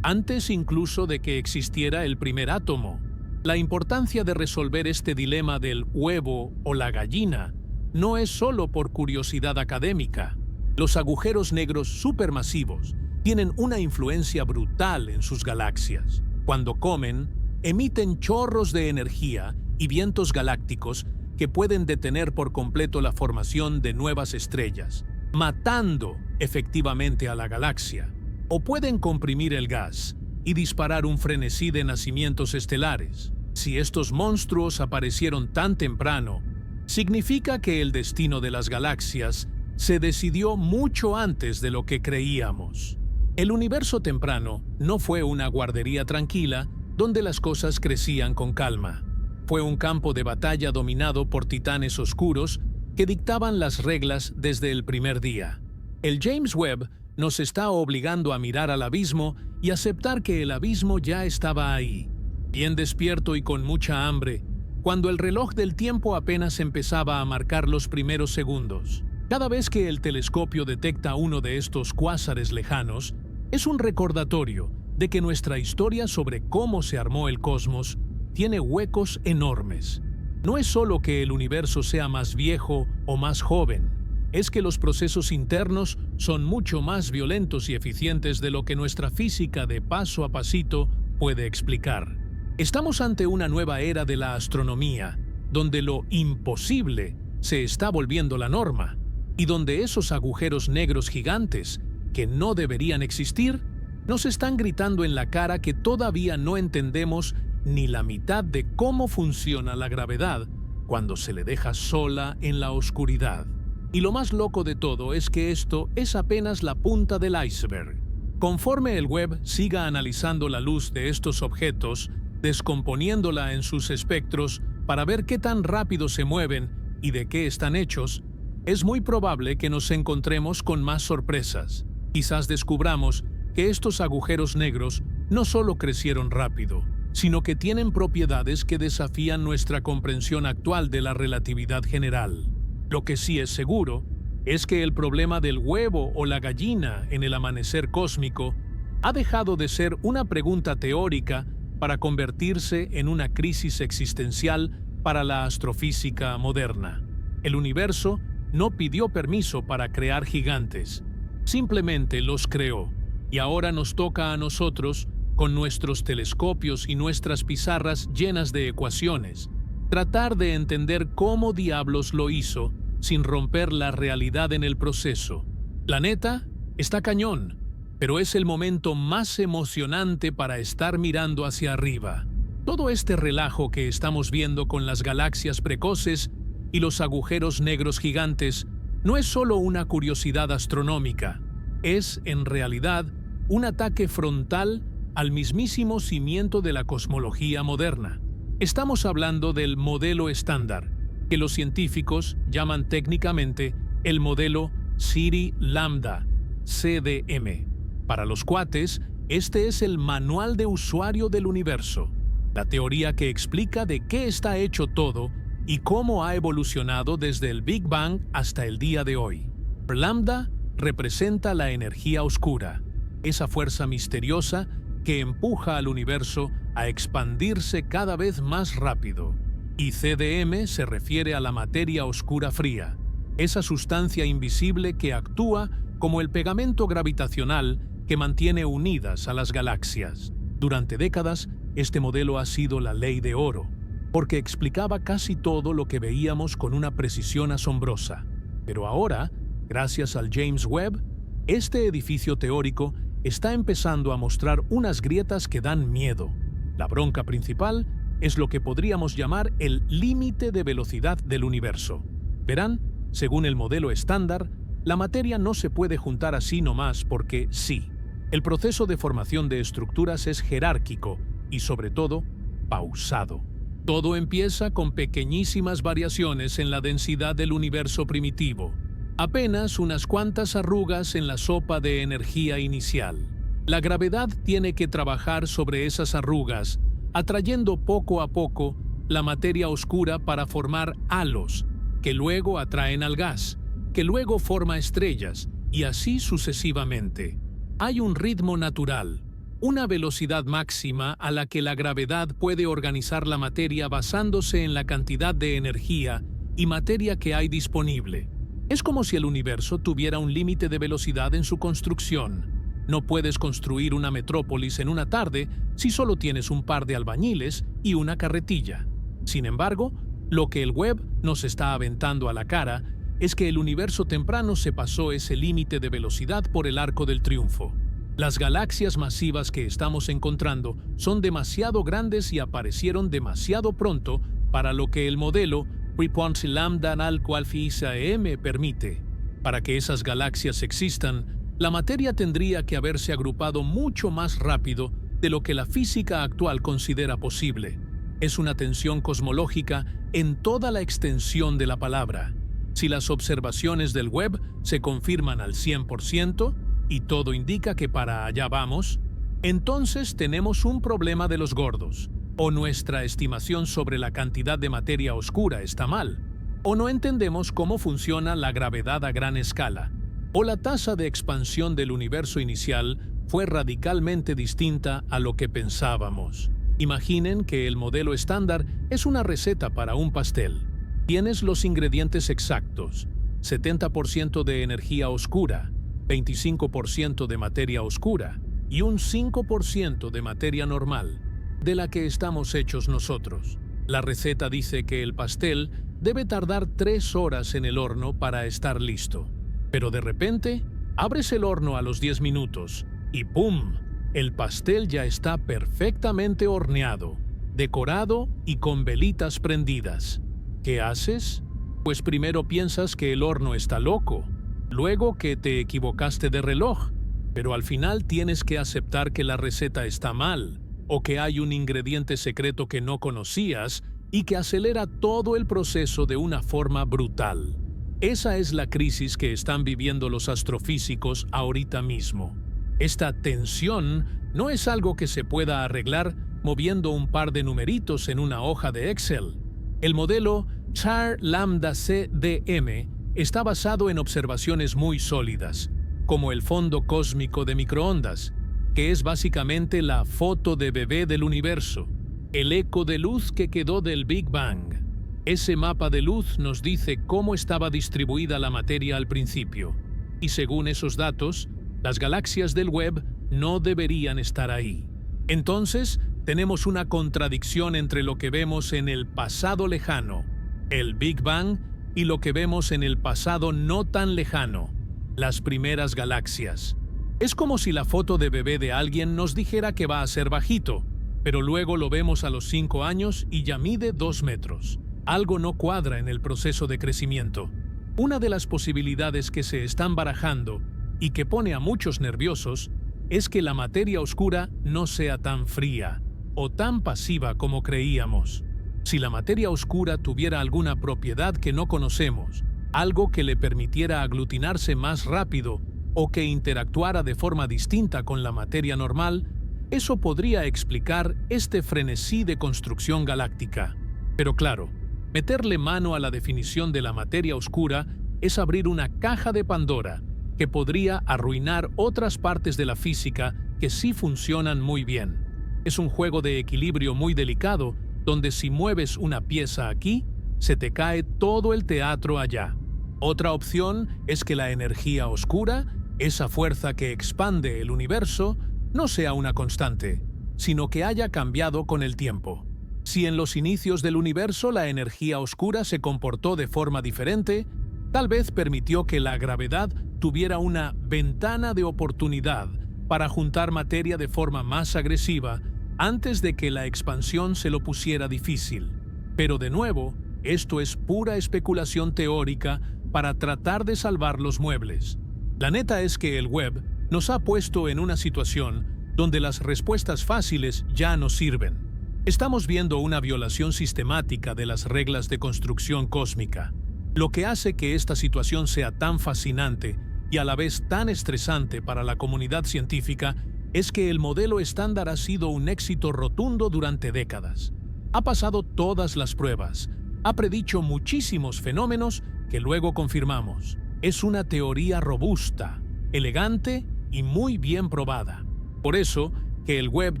antes incluso de que existiera el primer átomo. La importancia de resolver este dilema del huevo o la gallina no es solo por curiosidad académica. Los agujeros negros supermasivos tienen una influencia brutal en sus galaxias. Cuando comen, emiten chorros de energía y vientos galácticos que pueden detener por completo la formación de nuevas estrellas, matando efectivamente a la galaxia. O pueden comprimir el gas y disparar un frenesí de nacimientos estelares. Si estos monstruos aparecieron tan temprano, significa que el destino de las galaxias se decidió mucho antes de lo que creíamos. El universo temprano no fue una guardería tranquila donde las cosas crecían con calma. Fue un campo de batalla dominado por titanes oscuros que dictaban las reglas desde el primer día. El James Webb nos está obligando a mirar al abismo y aceptar que el abismo ya estaba ahí, bien despierto y con mucha hambre, cuando el reloj del tiempo apenas empezaba a marcar los primeros segundos. Cada vez que el telescopio detecta uno de estos cuásares lejanos, es un recordatorio de que nuestra historia sobre cómo se armó el cosmos tiene huecos enormes. No es solo que el universo sea más viejo o más joven, es que los procesos internos son mucho más violentos y eficientes de lo que nuestra física de paso a pasito puede explicar. Estamos ante una nueva era de la astronomía, donde lo imposible se está volviendo la norma, y donde esos agujeros negros gigantes, que no deberían existir, nos están gritando en la cara que todavía no entendemos ni la mitad de cómo funciona la gravedad cuando se le deja sola en la oscuridad. Y lo más loco de todo es que esto es apenas la punta del iceberg. Conforme el Webb siga analizando la luz de estos objetos, descomponiéndola en sus espectros para ver qué tan rápido se mueven y de qué están hechos, es muy probable que nos encontremos con más sorpresas. Quizás descubramos que estos agujeros negros no solo crecieron rápido, sino que tienen propiedades que desafían nuestra comprensión actual de la relatividad general. Lo que sí es seguro es que el problema del huevo o la gallina en el amanecer cósmico ha dejado de ser una pregunta teórica para convertirse en una crisis existencial para la astrofísica moderna. El universo no pidió permiso para crear gigantes, simplemente los creó, y ahora nos toca a nosotros, con nuestros telescopios y nuestras pizarras llenas de ecuaciones, tratar de entender cómo diablos lo hizo sin romper la realidad en el proceso. La neta, está cañón, pero es el momento más emocionante para estar mirando hacia arriba. Todo este relajo que estamos viendo con las galaxias precoces y los agujeros negros gigantes no es solo una curiosidad astronómica, es, en realidad, un ataque frontal al mismísimo cimiento de la cosmología moderna. Estamos hablando del modelo estándar, que los científicos llaman técnicamente el modelo City-Lambda, CDM. Para los cuates, este es el manual de usuario del universo, la teoría que explica de qué está hecho todo y cómo ha evolucionado desde el Big Bang hasta el día de hoy. Lambda representa la energía oscura, esa fuerza misteriosa que empuja al universo a expandirse cada vez más rápido. Y CDM se refiere a la materia oscura fría, esa sustancia invisible que actúa como el pegamento gravitacional que mantiene unidas a las galaxias. Durante décadas, este modelo ha sido la ley de oro, porque explicaba casi todo lo que veíamos con una precisión asombrosa. Pero ahora, gracias al James Webb, este edificio teórico está empezando a mostrar unas grietas que dan miedo. La bronca principal es lo que podríamos llamar el límite de velocidad del universo. Verán, según el modelo estándar, la materia no se puede juntar así nomás porque sí. El proceso de formación de estructuras es jerárquico y, sobre todo, pausado. Todo empieza con pequeñísimas variaciones en la densidad del universo primitivo, apenas unas cuantas arrugas en la sopa de energía inicial. La gravedad tiene que trabajar sobre esas arrugas, atrayendo poco a poco la materia oscura para formar halos, que luego atraen al gas, que luego forma estrellas, y así sucesivamente. Hay un ritmo natural, una velocidad máxima a la que la gravedad puede organizar la materia basándose en la cantidad de energía y materia que hay disponible. Es como si el universo tuviera un límite de velocidad en su construcción. No puedes construir una metrópolis en una tarde si solo tienes un par de albañiles y una carretilla. Sin embargo, lo que el Webb nos está aventando a la cara es que el universo temprano se pasó ese límite de velocidad por el arco del triunfo. Las galaxias masivas que estamos encontrando son demasiado grandes y aparecieron demasiado pronto para lo que el modelo Frequency Lambda al cual M permite. Para que esas galaxias existan, la materia tendría que haberse agrupado mucho más rápido de lo que la física actual considera posible. Es una tensión cosmológica en toda la extensión de la palabra. Si las observaciones del Webb se confirman al 100%, y todo indica que para allá vamos, entonces tenemos un problema de los gordos. O nuestra estimación sobre la cantidad de materia oscura está mal, o no entendemos cómo funciona la gravedad a gran escala, o la tasa de expansión del universo inicial fue radicalmente distinta a lo que pensábamos. Imaginen que el modelo estándar es una receta para un pastel. Tienes los ingredientes exactos: 70% de energía oscura, 25% de materia oscura y un 5% de materia normal, de la que estamos hechos nosotros. La receta dice que el pastel debe tardar 3 horas en el horno para estar listo. Pero de repente, abres el horno a los 10 minutos y ¡pum! El pastel ya está perfectamente horneado, decorado y con velitas prendidas. ¿Qué haces? Pues primero piensas que el horno está loco, luego que te equivocaste de reloj, pero al final tienes que aceptar que la receta está mal, o que hay un ingrediente secreto que no conocías y que acelera todo el proceso de una forma brutal. Esa es la crisis que están viviendo los astrofísicos ahorita mismo. Esta tensión no es algo que se pueda arreglar moviendo un par de numeritos en una hoja de Excel. El modelo Char Lambda CDM está basado en observaciones muy sólidas, como el fondo cósmico de microondas, que es básicamente la foto de bebé del universo, el eco de luz que quedó del Big Bang. Ese mapa de luz nos dice cómo estaba distribuida la materia al principio, y según esos datos, las galaxias del Webb no deberían estar ahí. Entonces, tenemos una contradicción entre lo que vemos en el pasado lejano, el Big Bang, y lo que vemos en el pasado no tan lejano, las primeras galaxias. Es como si la foto de bebé de alguien nos dijera que va a ser bajito, pero luego lo vemos a los 5 años y ya mide 2 metros. Algo no cuadra en el proceso de crecimiento. Una de las posibilidades que se están barajando y que pone a muchos nerviosos es que la materia oscura no sea tan fría o tan pasiva como creíamos. Si la materia oscura tuviera alguna propiedad que no conocemos, algo que le permitiera aglutinarse más rápido o que interactuara de forma distinta con la materia normal, eso podría explicar este frenesí de construcción galáctica. Pero claro, meterle mano a la definición de la materia oscura es abrir una caja de Pandora que podría arruinar otras partes de la física que sí funcionan muy bien. Es un juego de equilibrio muy delicado, donde si mueves una pieza aquí, se te cae todo el teatro allá. Otra opción es que la energía oscura, esa fuerza que expande el universo, no sea una constante, sino que haya cambiado con el tiempo. Si en los inicios del universo la energía oscura se comportó de forma diferente, tal vez permitió que la gravedad tuviera una ventana de oportunidad para juntar materia de forma más agresiva antes de que la expansión se lo pusiera difícil. Pero de nuevo, esto es pura especulación teórica para tratar de salvar los muebles. La neta es que el web nos ha puesto en una situación donde las respuestas fáciles ya no sirven. Estamos viendo una violación sistemática de las reglas de construcción cósmica. Lo que hace que esta situación sea tan fascinante y a la vez tan estresante para la comunidad científica es que el modelo estándar ha sido un éxito rotundo durante décadas. Ha pasado todas las pruebas, ha predicho muchísimos fenómenos que luego confirmamos. Es una teoría robusta, elegante y muy bien probada. Por eso, que el web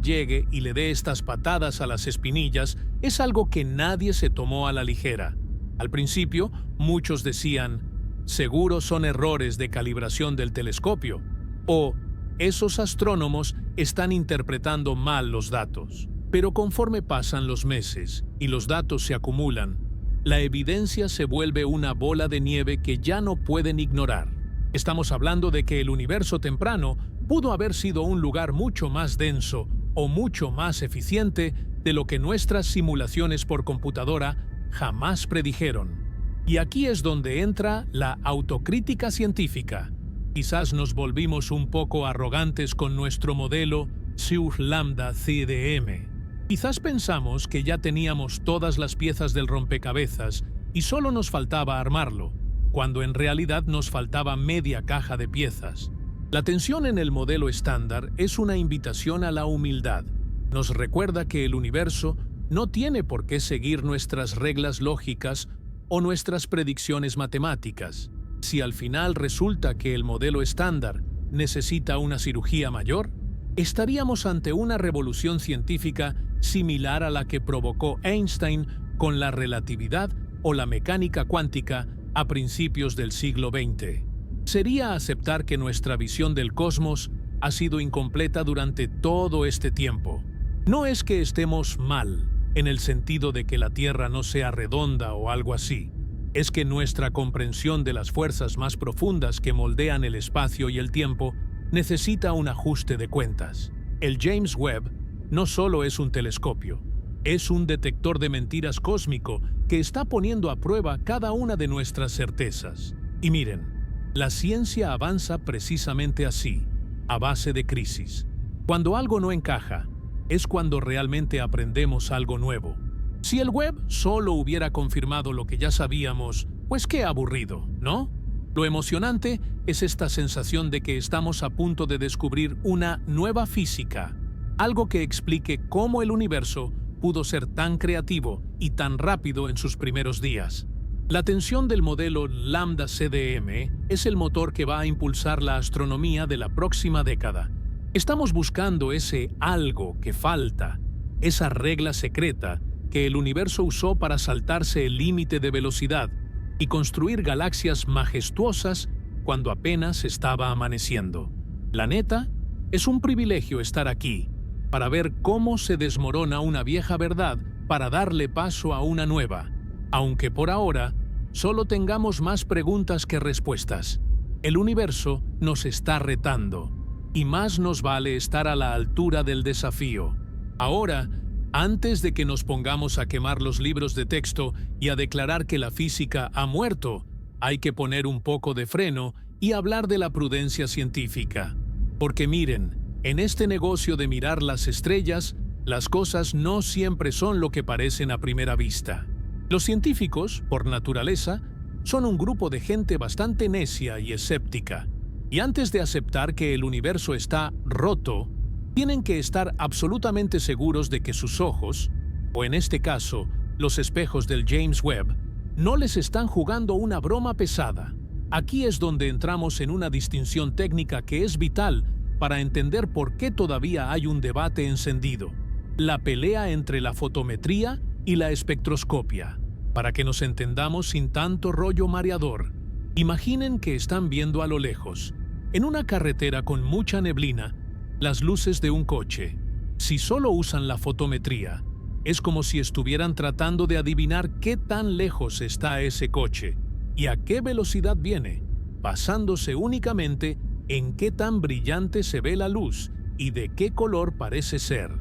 llegue y le dé estas patadas a las espinillas es algo que nadie se tomó a la ligera. Al principio, muchos decían, seguro son errores de calibración del telescopio, o esos astrónomos están interpretando mal los datos. Pero conforme pasan los meses y los datos se acumulan, la evidencia se vuelve una bola de nieve que ya no pueden ignorar. Estamos hablando de que el universo temprano pudo haber sido un lugar mucho más denso o mucho más eficiente de lo que nuestras simulaciones por computadora jamás predijeron. Y aquí es donde entra la autocrítica científica. Quizás nos volvimos un poco arrogantes con nuestro modelo Siur Lambda CDM. Quizás pensamos que ya teníamos todas las piezas del rompecabezas y solo nos faltaba armarlo, cuando en realidad nos faltaba media caja de piezas. La tensión en el modelo estándar es una invitación a la humildad. Nos recuerda que el universo no tiene por qué seguir nuestras reglas lógicas o nuestras predicciones matemáticas. Si al final resulta que el modelo estándar necesita una cirugía mayor, estaríamos ante una revolución científica similar a la que provocó Einstein con la relatividad o la mecánica cuántica a principios del siglo XX. Sería aceptar que nuestra visión del cosmos ha sido incompleta durante todo este tiempo. No es que estemos mal, en el sentido de que la Tierra no sea redonda o algo así. Es que nuestra comprensión de las fuerzas más profundas que moldean el espacio y el tiempo necesita un ajuste de cuentas. El James Webb no solo es un telescopio, es un detector de mentiras cósmico que está poniendo a prueba cada una de nuestras certezas. Y miren, la ciencia avanza precisamente así, a base de crisis. Cuando algo no encaja, es cuando realmente aprendemos algo nuevo. Si el web solo hubiera confirmado lo que ya sabíamos, pues qué aburrido, ¿no? Lo emocionante es esta sensación de que estamos a punto de descubrir una nueva física, algo que explique cómo el universo pudo ser tan creativo y tan rápido en sus primeros días. La tensión del modelo Lambda CDM es el motor que va a impulsar la astronomía de la próxima década. Estamos buscando ese algo que falta, esa regla secreta que el universo usó para saltarse el límite de velocidad y construir galaxias majestuosas cuando apenas estaba amaneciendo. La neta, es un privilegio estar aquí para ver cómo se desmorona una vieja verdad para darle paso a una nueva, aunque por ahora solo tengamos más preguntas que respuestas. El universo nos está retando, y más nos vale estar a la altura del desafío. Ahora, antes de que nos pongamos a quemar los libros de texto y a declarar que la física ha muerto, hay que poner un poco de freno y hablar de la prudencia científica. Porque miren, en este negocio de mirar las estrellas, Las cosas no siempre son lo que parecen a primera vista. Los científicos, por naturaleza, son un grupo de gente bastante necia y escéptica, y antes de aceptar que el universo está roto, tienen que estar absolutamente seguros de que sus ojos, o en este caso, los espejos del James Webb, no les están jugando una broma pesada. Aquí es donde entramos en una distinción técnica que es vital para entender por qué todavía hay un debate encendido: la pelea entre la fotometría y la espectroscopia. Para que nos entendamos sin tanto rollo mareador, imaginen que están viendo a lo lejos, en una carretera con mucha neblina, las luces de un coche. Si solo usan la fotometría, es como si estuvieran tratando de adivinar qué tan lejos está ese coche y a qué velocidad viene, basándose únicamente en qué tan brillante se ve la luz y de qué color parece ser.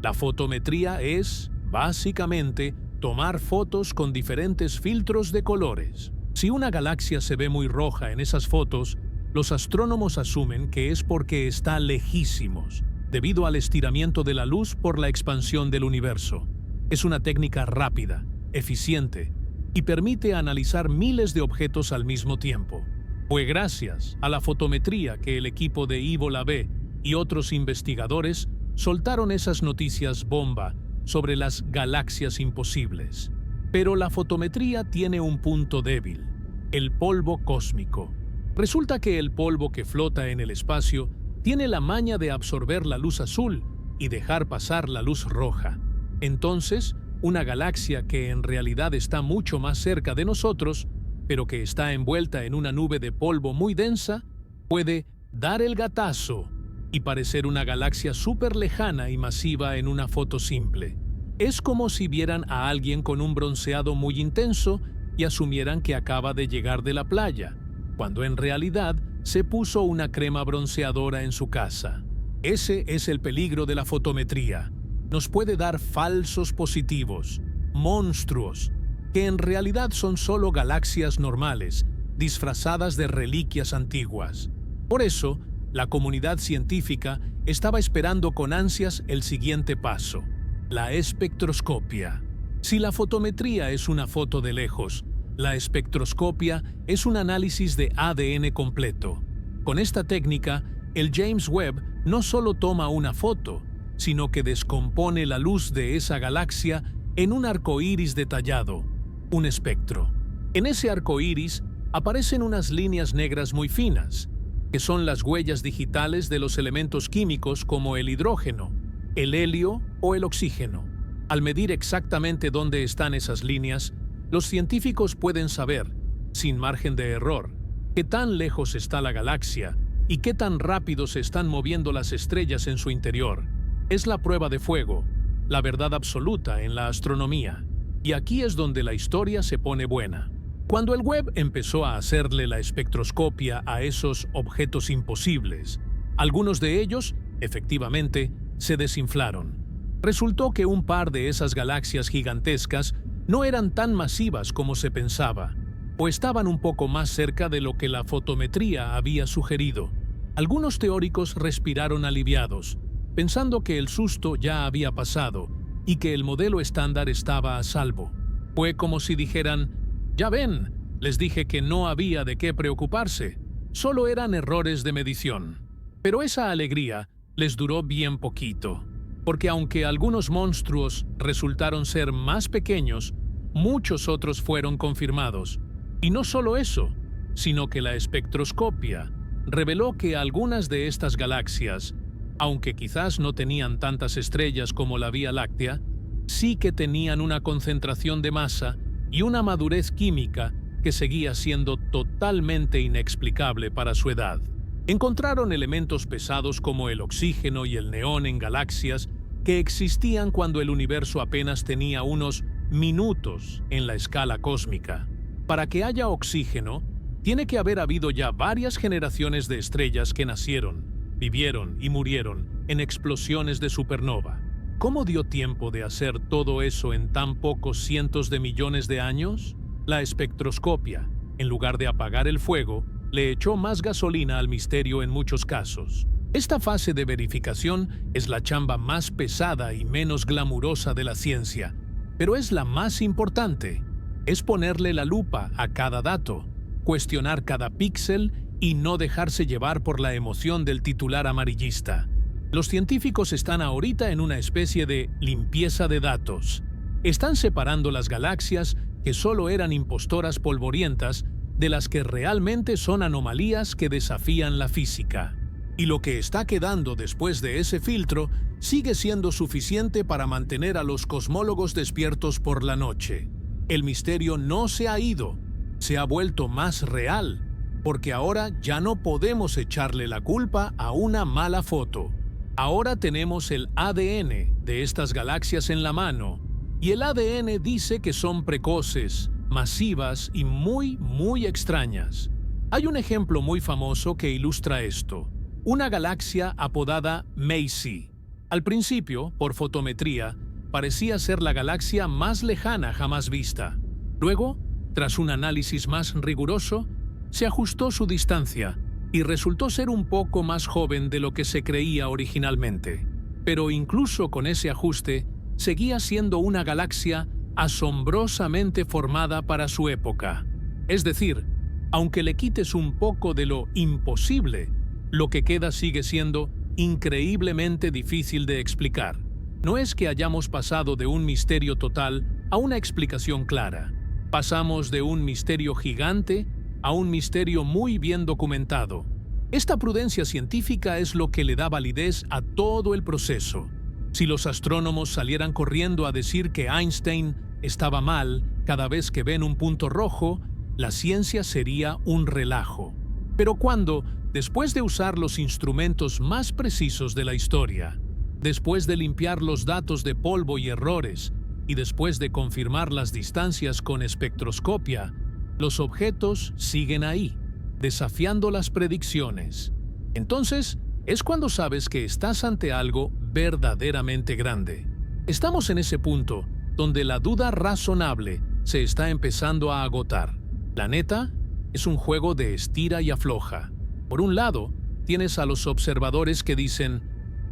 La fotometría es, básicamente, tomar fotos con diferentes filtros de colores. Si una galaxia se ve muy roja en esas fotos, los astrónomos asumen que es porque está lejísimos, debido al estiramiento de la luz por la expansión del universo. Es una técnica rápida, eficiente, y permite analizar miles de objetos al mismo tiempo. Fue gracias a la fotometría que el equipo de Ivo Labbé y otros investigadores soltaron esas noticias bomba sobre las galaxias imposibles. Pero la fotometría tiene un punto débil: el polvo cósmico. Resulta que el polvo que flota en el espacio tiene la maña de absorber la luz azul y dejar pasar la luz roja. Entonces, una galaxia que en realidad está mucho más cerca de nosotros, pero que está envuelta en una nube de polvo muy densa, puede dar el gatazo y parecer una galaxia súper lejana y masiva en una foto simple. Es como si vieran a alguien con un bronceado muy intenso y asumieran que acaba de llegar de la playa, cuando en realidad se puso una crema bronceadora en su casa. Ese es el peligro de la fotometría. Nos puede dar falsos positivos, monstruos, que en realidad son solo galaxias normales, disfrazadas de reliquias antiguas. Por eso, la comunidad científica estaba esperando con ansias el siguiente paso: la espectroscopia. Si la fotometría es una foto de lejos, la espectroscopia es un análisis de ADN completo. Con esta técnica, el James Webb no solo toma una foto, sino que descompone la luz de esa galaxia en un arco iris detallado, un espectro. En ese arco iris aparecen unas líneas negras muy finas, que son las huellas digitales de los elementos químicos como el hidrógeno, el helio o el oxígeno. Al medir exactamente dónde están esas líneas, los científicos pueden saber, sin margen de error, qué tan lejos está la galaxia y qué tan rápido se están moviendo las estrellas en su interior. Es la prueba de fuego, la verdad absoluta en la astronomía. Y aquí es donde la historia se pone buena. Cuando el Webb empezó a hacerle la espectroscopia a esos objetos imposibles, algunos de ellos, efectivamente, se desinflaron. Resultó que un par de esas galaxias gigantescas no eran tan masivas como se pensaba, o estaban un poco más cerca de lo que la fotometría había sugerido. Algunos teóricos respiraron aliviados, pensando que el susto ya había pasado y que el modelo estándar estaba a salvo. Fue como si dijeran: «Ya ven, les dije que no había de qué preocuparse, solo eran errores de medición». Pero esa alegría les duró bien poquito, porque aunque algunos monstruos resultaron ser más pequeños, muchos otros fueron confirmados. Y no solo eso, sino que la espectroscopia reveló que algunas de estas galaxias, aunque quizás no tenían tantas estrellas como la Vía Láctea, sí que tenían una concentración de masa y una madurez química que seguía siendo totalmente inexplicable para su edad. Encontraron elementos pesados como el oxígeno y el neón en galaxias que existían cuando el universo apenas tenía unos minutos en la escala cósmica. Para que haya oxígeno, tiene que haber habido ya varias generaciones de estrellas que nacieron, vivieron y murieron en explosiones de supernova. ¿Cómo dio tiempo de hacer todo eso en tan pocos cientos de millones de años? La espectroscopia, en lugar de apagar el fuego, le echó más gasolina al misterio en muchos casos. Esta fase de verificación es la chamba más pesada y menos glamurosa de la ciencia, pero es la más importante. Es ponerle la lupa a cada dato, cuestionar cada píxel y no dejarse llevar por la emoción del titular amarillista. Los científicos están ahorita en una especie de limpieza de datos. Están separando las galaxias que solo eran impostoras polvorientas de las que realmente son anomalías que desafían la física. Y lo que está quedando después de ese filtro sigue siendo suficiente para mantener a los cosmólogos despiertos por la noche. El misterio no se ha ido, se ha vuelto más real, porque ahora ya no podemos echarle la culpa a una mala foto. Ahora tenemos el ADN de estas galaxias en la mano, y el ADN dice que son precoces, masivas y muy extrañas. Hay un ejemplo muy famoso que ilustra esto. Una galaxia apodada Macy. Al principio, por fotometría, parecía ser la galaxia más lejana jamás vista. Luego, tras un análisis más riguroso, se ajustó su distancia y resultó ser un poco más joven de lo que se creía originalmente. Pero incluso con ese ajuste, seguía siendo una galaxia asombrosamente formada para su época. Es decir, aunque le quites un poco de lo imposible, lo que queda sigue siendo increíblemente difícil de explicar. No es que hayamos pasado de un misterio total a una explicación clara. Pasamos de un misterio gigante a un misterio muy bien documentado. Esta prudencia científica es lo que le da validez a todo el proceso. Si los astrónomos salieran corriendo a decir que Einstein estaba mal cada vez que ven un punto rojo, la ciencia sería un relajo. Pero cuando, después de usar los instrumentos más precisos de la historia, después de limpiar los datos de polvo y errores, y después de confirmar las distancias con espectroscopia, los objetos siguen ahí, desafiando las predicciones. Entonces, es cuando sabes que estás ante algo verdaderamente grande. Estamos en ese punto donde la duda razonable se está empezando a agotar. La neta es un juego de estira y afloja. Por un lado, tienes a los observadores que dicen,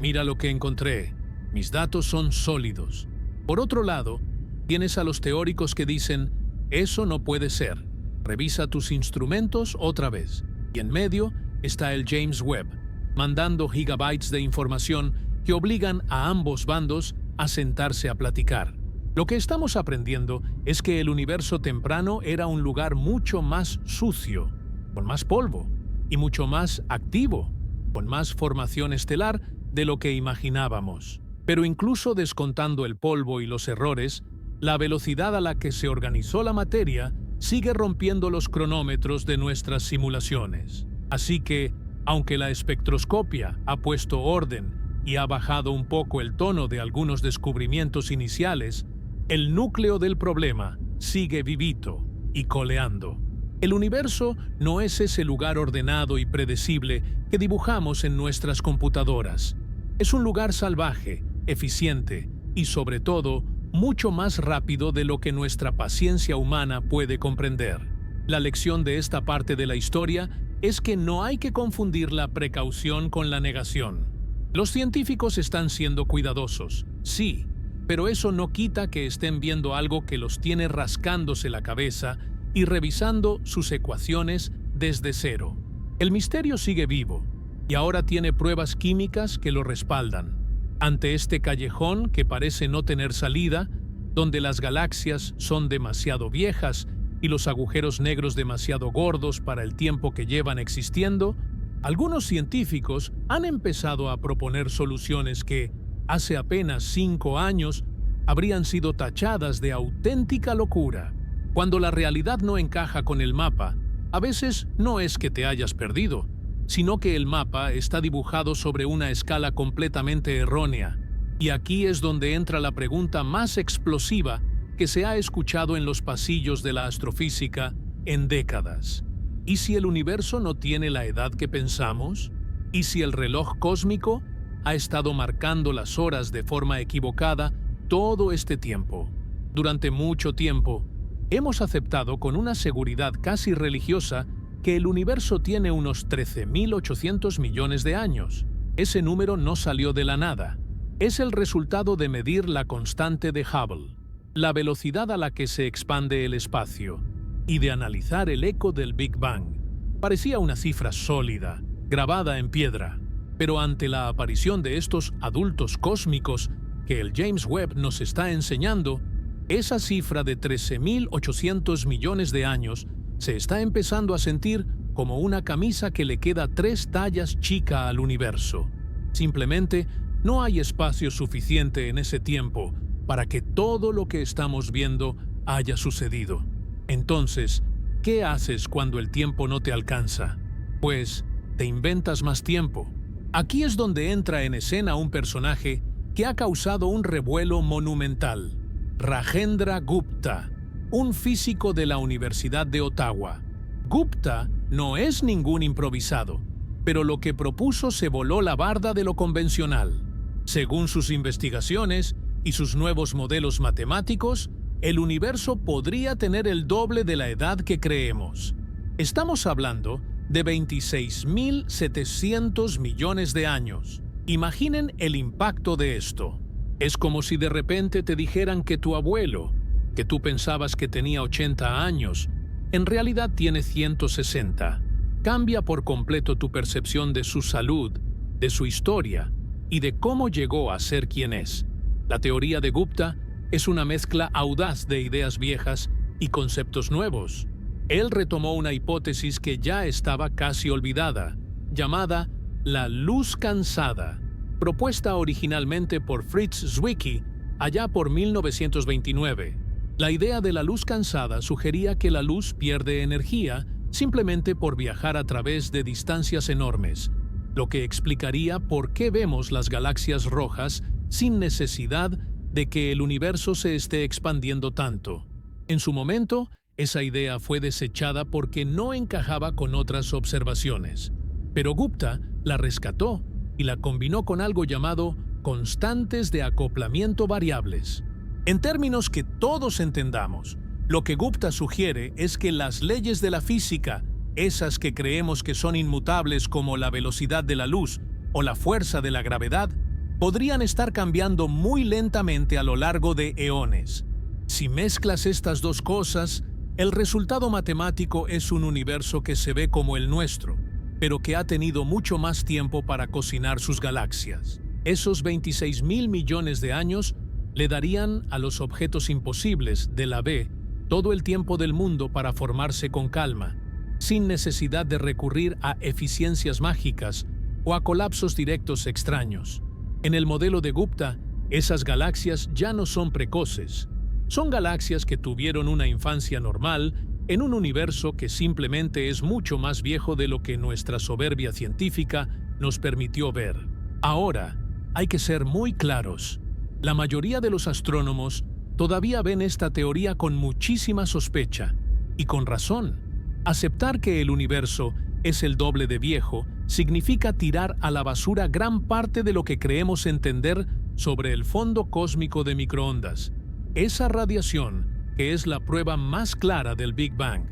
mira lo que encontré, mis datos son sólidos. Por otro lado, tienes a los teóricos que dicen, eso no puede ser, revisa tus instrumentos otra vez. Y en medio está el James Webb, mandando gigabytes de información que obligan a ambos bandos a sentarse a platicar. Lo que estamos aprendiendo es que el universo temprano era un lugar mucho más sucio, con más polvo, y mucho más activo, con más formación estelar de lo que imaginábamos. Pero incluso descontando el polvo y los errores, la velocidad a la que se organizó la materia sigue rompiendo los cronómetros de nuestras simulaciones. Así que, aunque la espectroscopia ha puesto orden y ha bajado un poco el tono de algunos descubrimientos iniciales, el núcleo del problema sigue vivito y coleando. El universo no es ese lugar ordenado y predecible que dibujamos en nuestras computadoras. Es un lugar salvaje, eficiente y, sobre todo, mucho más rápido de lo que nuestra paciencia humana puede comprender. La lección de esta parte de la historia es que no hay que confundir la precaución con la negación. Los científicos están siendo cuidadosos, sí, pero eso no quita que estén viendo algo que los tiene rascándose la cabeza y revisando sus ecuaciones desde cero. El misterio sigue vivo, y ahora tiene pruebas químicas que lo respaldan. Ante este callejón que parece no tener salida, donde las galaxias son demasiado viejas y los agujeros negros demasiado gordos para el tiempo que llevan existiendo, algunos científicos han empezado a proponer soluciones que, hace apenas 5 años, habrían sido tachadas de auténtica locura. Cuando la realidad no encaja con el mapa, a veces no es que te hayas perdido, sino que el mapa está dibujado sobre una escala completamente errónea. Y aquí es donde entra la pregunta más explosiva que se ha escuchado en los pasillos de la astrofísica en décadas. ¿Y si el universo no tiene la edad que pensamos? ¿Y si el reloj cósmico ha estado marcando las horas de forma equivocada todo este tiempo? Durante mucho tiempo, hemos aceptado con una seguridad casi religiosa que el universo tiene unos 13.800 millones de años. Ese número no salió de la nada. Es el resultado de medir la constante de Hubble, la velocidad a la que se expande el espacio, y de analizar el eco del Big Bang. Parecía una cifra sólida, grabada en piedra, pero ante la aparición de estos adultos cósmicos que el James Webb nos está enseñando, esa cifra de 13.800 millones de años se está empezando a sentir como una camisa que le queda 3 tallas chica al universo. Simplemente no hay espacio suficiente en ese tiempo para que todo lo que estamos viendo haya sucedido. Entonces, ¿qué haces cuando el tiempo no te alcanza? Pues, te inventas más tiempo. Aquí es donde entra en escena un personaje que ha causado un revuelo monumental. Rajendra Gupta, un físico de la Universidad de Ottawa. Gupta no es ningún improvisado, pero lo que propuso se voló la barda de lo convencional. Según sus investigaciones y sus nuevos modelos matemáticos, el universo podría tener el doble de la edad que creemos. Estamos hablando de 26.700 millones de años. Imaginen el impacto de esto. Es como si de repente te dijeran que tu abuelo, que tú pensabas que tenía 80 años, en realidad tiene 160. Cambia por completo tu percepción de su salud, de su historia y de cómo llegó a ser quien es. La teoría de Gupta es una mezcla audaz de ideas viejas y conceptos nuevos. Él retomó una hipótesis que ya estaba casi olvidada, llamada la luz cansada, propuesta originalmente por Fritz Zwicky allá por 1929. La idea de la luz cansada sugería que la luz pierde energía simplemente por viajar a través de distancias enormes, lo que explicaría por qué vemos las galaxias rojas sin necesidad de que el universo se esté expandiendo tanto. En su momento, esa idea fue desechada porque no encajaba con otras observaciones. Pero Gupta la rescató y la combinó con algo llamado constantes de acoplamiento variables. En términos que todos entendamos, lo que Gupta sugiere es que las leyes de la física, esas que creemos que son inmutables como la velocidad de la luz o la fuerza de la gravedad, podrían estar cambiando muy lentamente a lo largo de eones. Si mezclas estas dos cosas, el resultado matemático es un universo que se ve como el nuestro, pero que ha tenido mucho más tiempo para cocinar sus galaxias. Esos 26.000 millones de años le darían a los objetos imposibles de la B todo el tiempo del mundo para formarse con calma, sin necesidad de recurrir a eficiencias mágicas o a colapsos directos extraños. En el modelo de Gupta, esas galaxias ya no son precoces. Son galaxias que tuvieron una infancia normal en un universo que simplemente es mucho más viejo de lo que nuestra soberbia científica nos permitió ver. Ahora, hay que ser muy claros. La mayoría de los astrónomos todavía ven esta teoría con muchísima sospecha, y con razón. Aceptar que el universo es el doble de viejo significa tirar a la basura gran parte de lo que creemos entender sobre el fondo cósmico de microondas. Esa radiación que es la prueba más clara del Big Bang.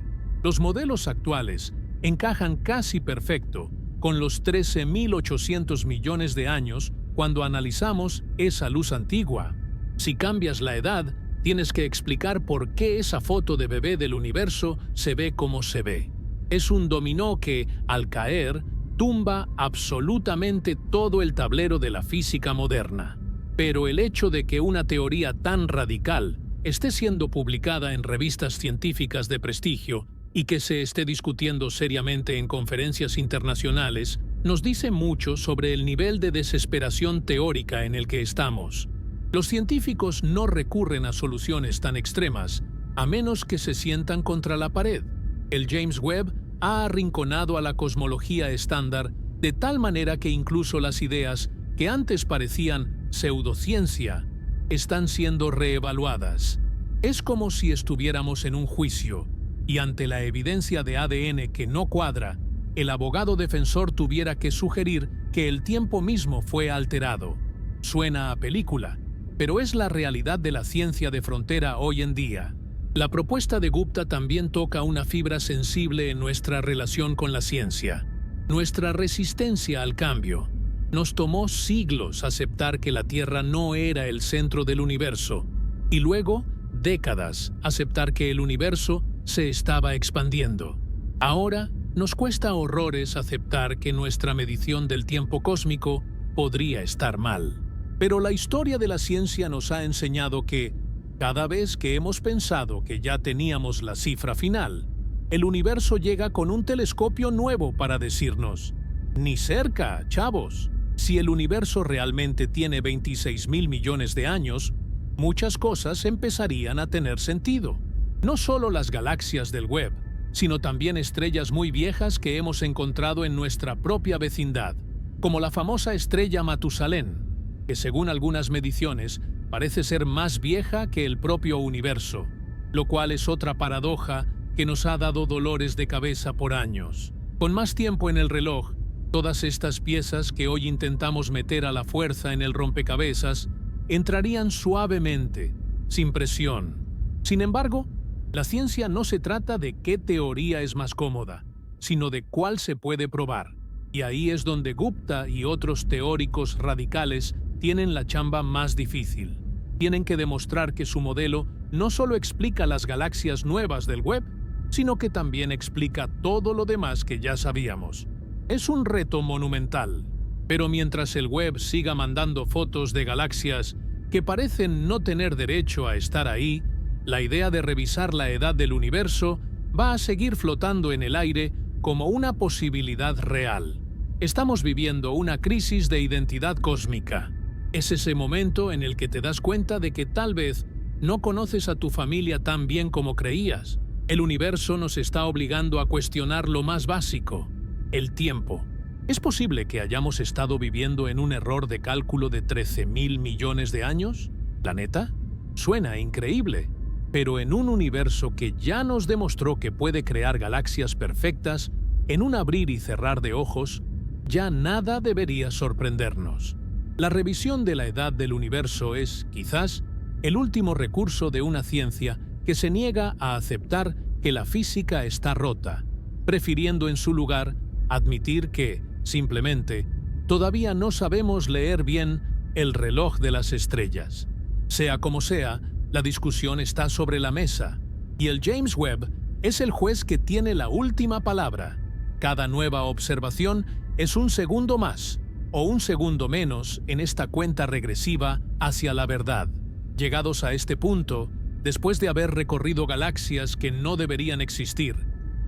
Los modelos actuales encajan casi perfecto con los 13.800 millones de años cuando analizamos esa luz antigua. Si cambias la edad, tienes que explicar por qué esa foto de bebé del universo se ve como se ve. Es un dominó que, al caer, tumba absolutamente todo el tablero de la física moderna. Pero el hecho de que una teoría tan radical esté siendo publicada en revistas científicas de prestigio y que se esté discutiendo seriamente en conferencias internacionales nos dice mucho sobre el nivel de desesperación teórica en el que estamos. Los científicos no recurren a soluciones tan extremas, a menos que se sientan contra la pared. El James Webb ha arrinconado a la cosmología estándar de tal manera que incluso las ideas que antes parecían pseudociencia están siendo reevaluadas. Es como si estuviéramos en un juicio y ante la evidencia de ADN que no cuadra, el abogado defensor tuviera que sugerir que el tiempo mismo fue alterado. Suena a película, pero es la realidad de la ciencia de frontera hoy en día. La propuesta de Gupta también toca una fibra sensible en nuestra relación con la ciencia, nuestra resistencia al cambio. Nos tomó siglos aceptar que la Tierra no era el centro del universo, y luego décadas aceptar que el universo se estaba expandiendo. Ahora nos cuesta horrores aceptar que nuestra medición del tiempo cósmico podría estar mal. Pero la historia de la ciencia nos ha enseñado que, cada vez que hemos pensado que ya teníamos la cifra final, el universo llega con un telescopio nuevo para decirnos: ni cerca, chavos. Si el universo realmente tiene 26.000 millones de años, muchas cosas empezarían a tener sentido. No solo las galaxias del Webb, sino también estrellas muy viejas que hemos encontrado en nuestra propia vecindad, como la famosa estrella Matusalén, que según algunas mediciones parece ser más vieja que el propio universo, lo cual es otra paradoja que nos ha dado dolores de cabeza por años. Con más tiempo en el reloj, todas estas piezas que hoy intentamos meter a la fuerza en el rompecabezas entrarían suavemente, sin presión. Sin embargo, la ciencia no se trata de qué teoría es más cómoda, sino de cuál se puede probar. Y ahí es donde Gupta y otros teóricos radicales tienen la chamba más difícil. Tienen que demostrar que su modelo no solo explica las galaxias nuevas del Webb, sino que también explica todo lo demás que ya sabíamos. Es un reto monumental, pero mientras el Webb siga mandando fotos de galaxias que parecen no tener derecho a estar ahí, la idea de revisar la edad del universo va a seguir flotando en el aire como una posibilidad real. Estamos viviendo una crisis de identidad cósmica. Es ese momento en el que te das cuenta de que tal vez no conoces a tu familia tan bien como creías. El universo nos está obligando a cuestionar lo más básico: el tiempo. ¿Es posible que hayamos estado viviendo en un error de cálculo de 13.000 millones de años? ¿La neta? Suena increíble, pero en un universo que ya nos demostró que puede crear galaxias perfectas, en un abrir y cerrar de ojos, ya nada debería sorprendernos. La revisión de la edad del universo es, quizás, el último recurso de una ciencia que se niega a aceptar que la física está rota, prefiriendo en su lugar admitir que, simplemente, todavía no sabemos leer bien el reloj de las estrellas. Sea como sea, la discusión está sobre la mesa, y el James Webb es el juez que tiene la última palabra. Cada nueva observación es un segundo más, o un segundo menos en esta cuenta regresiva hacia la verdad. Llegados a este punto, después de haber recorrido galaxias que no deberían existir,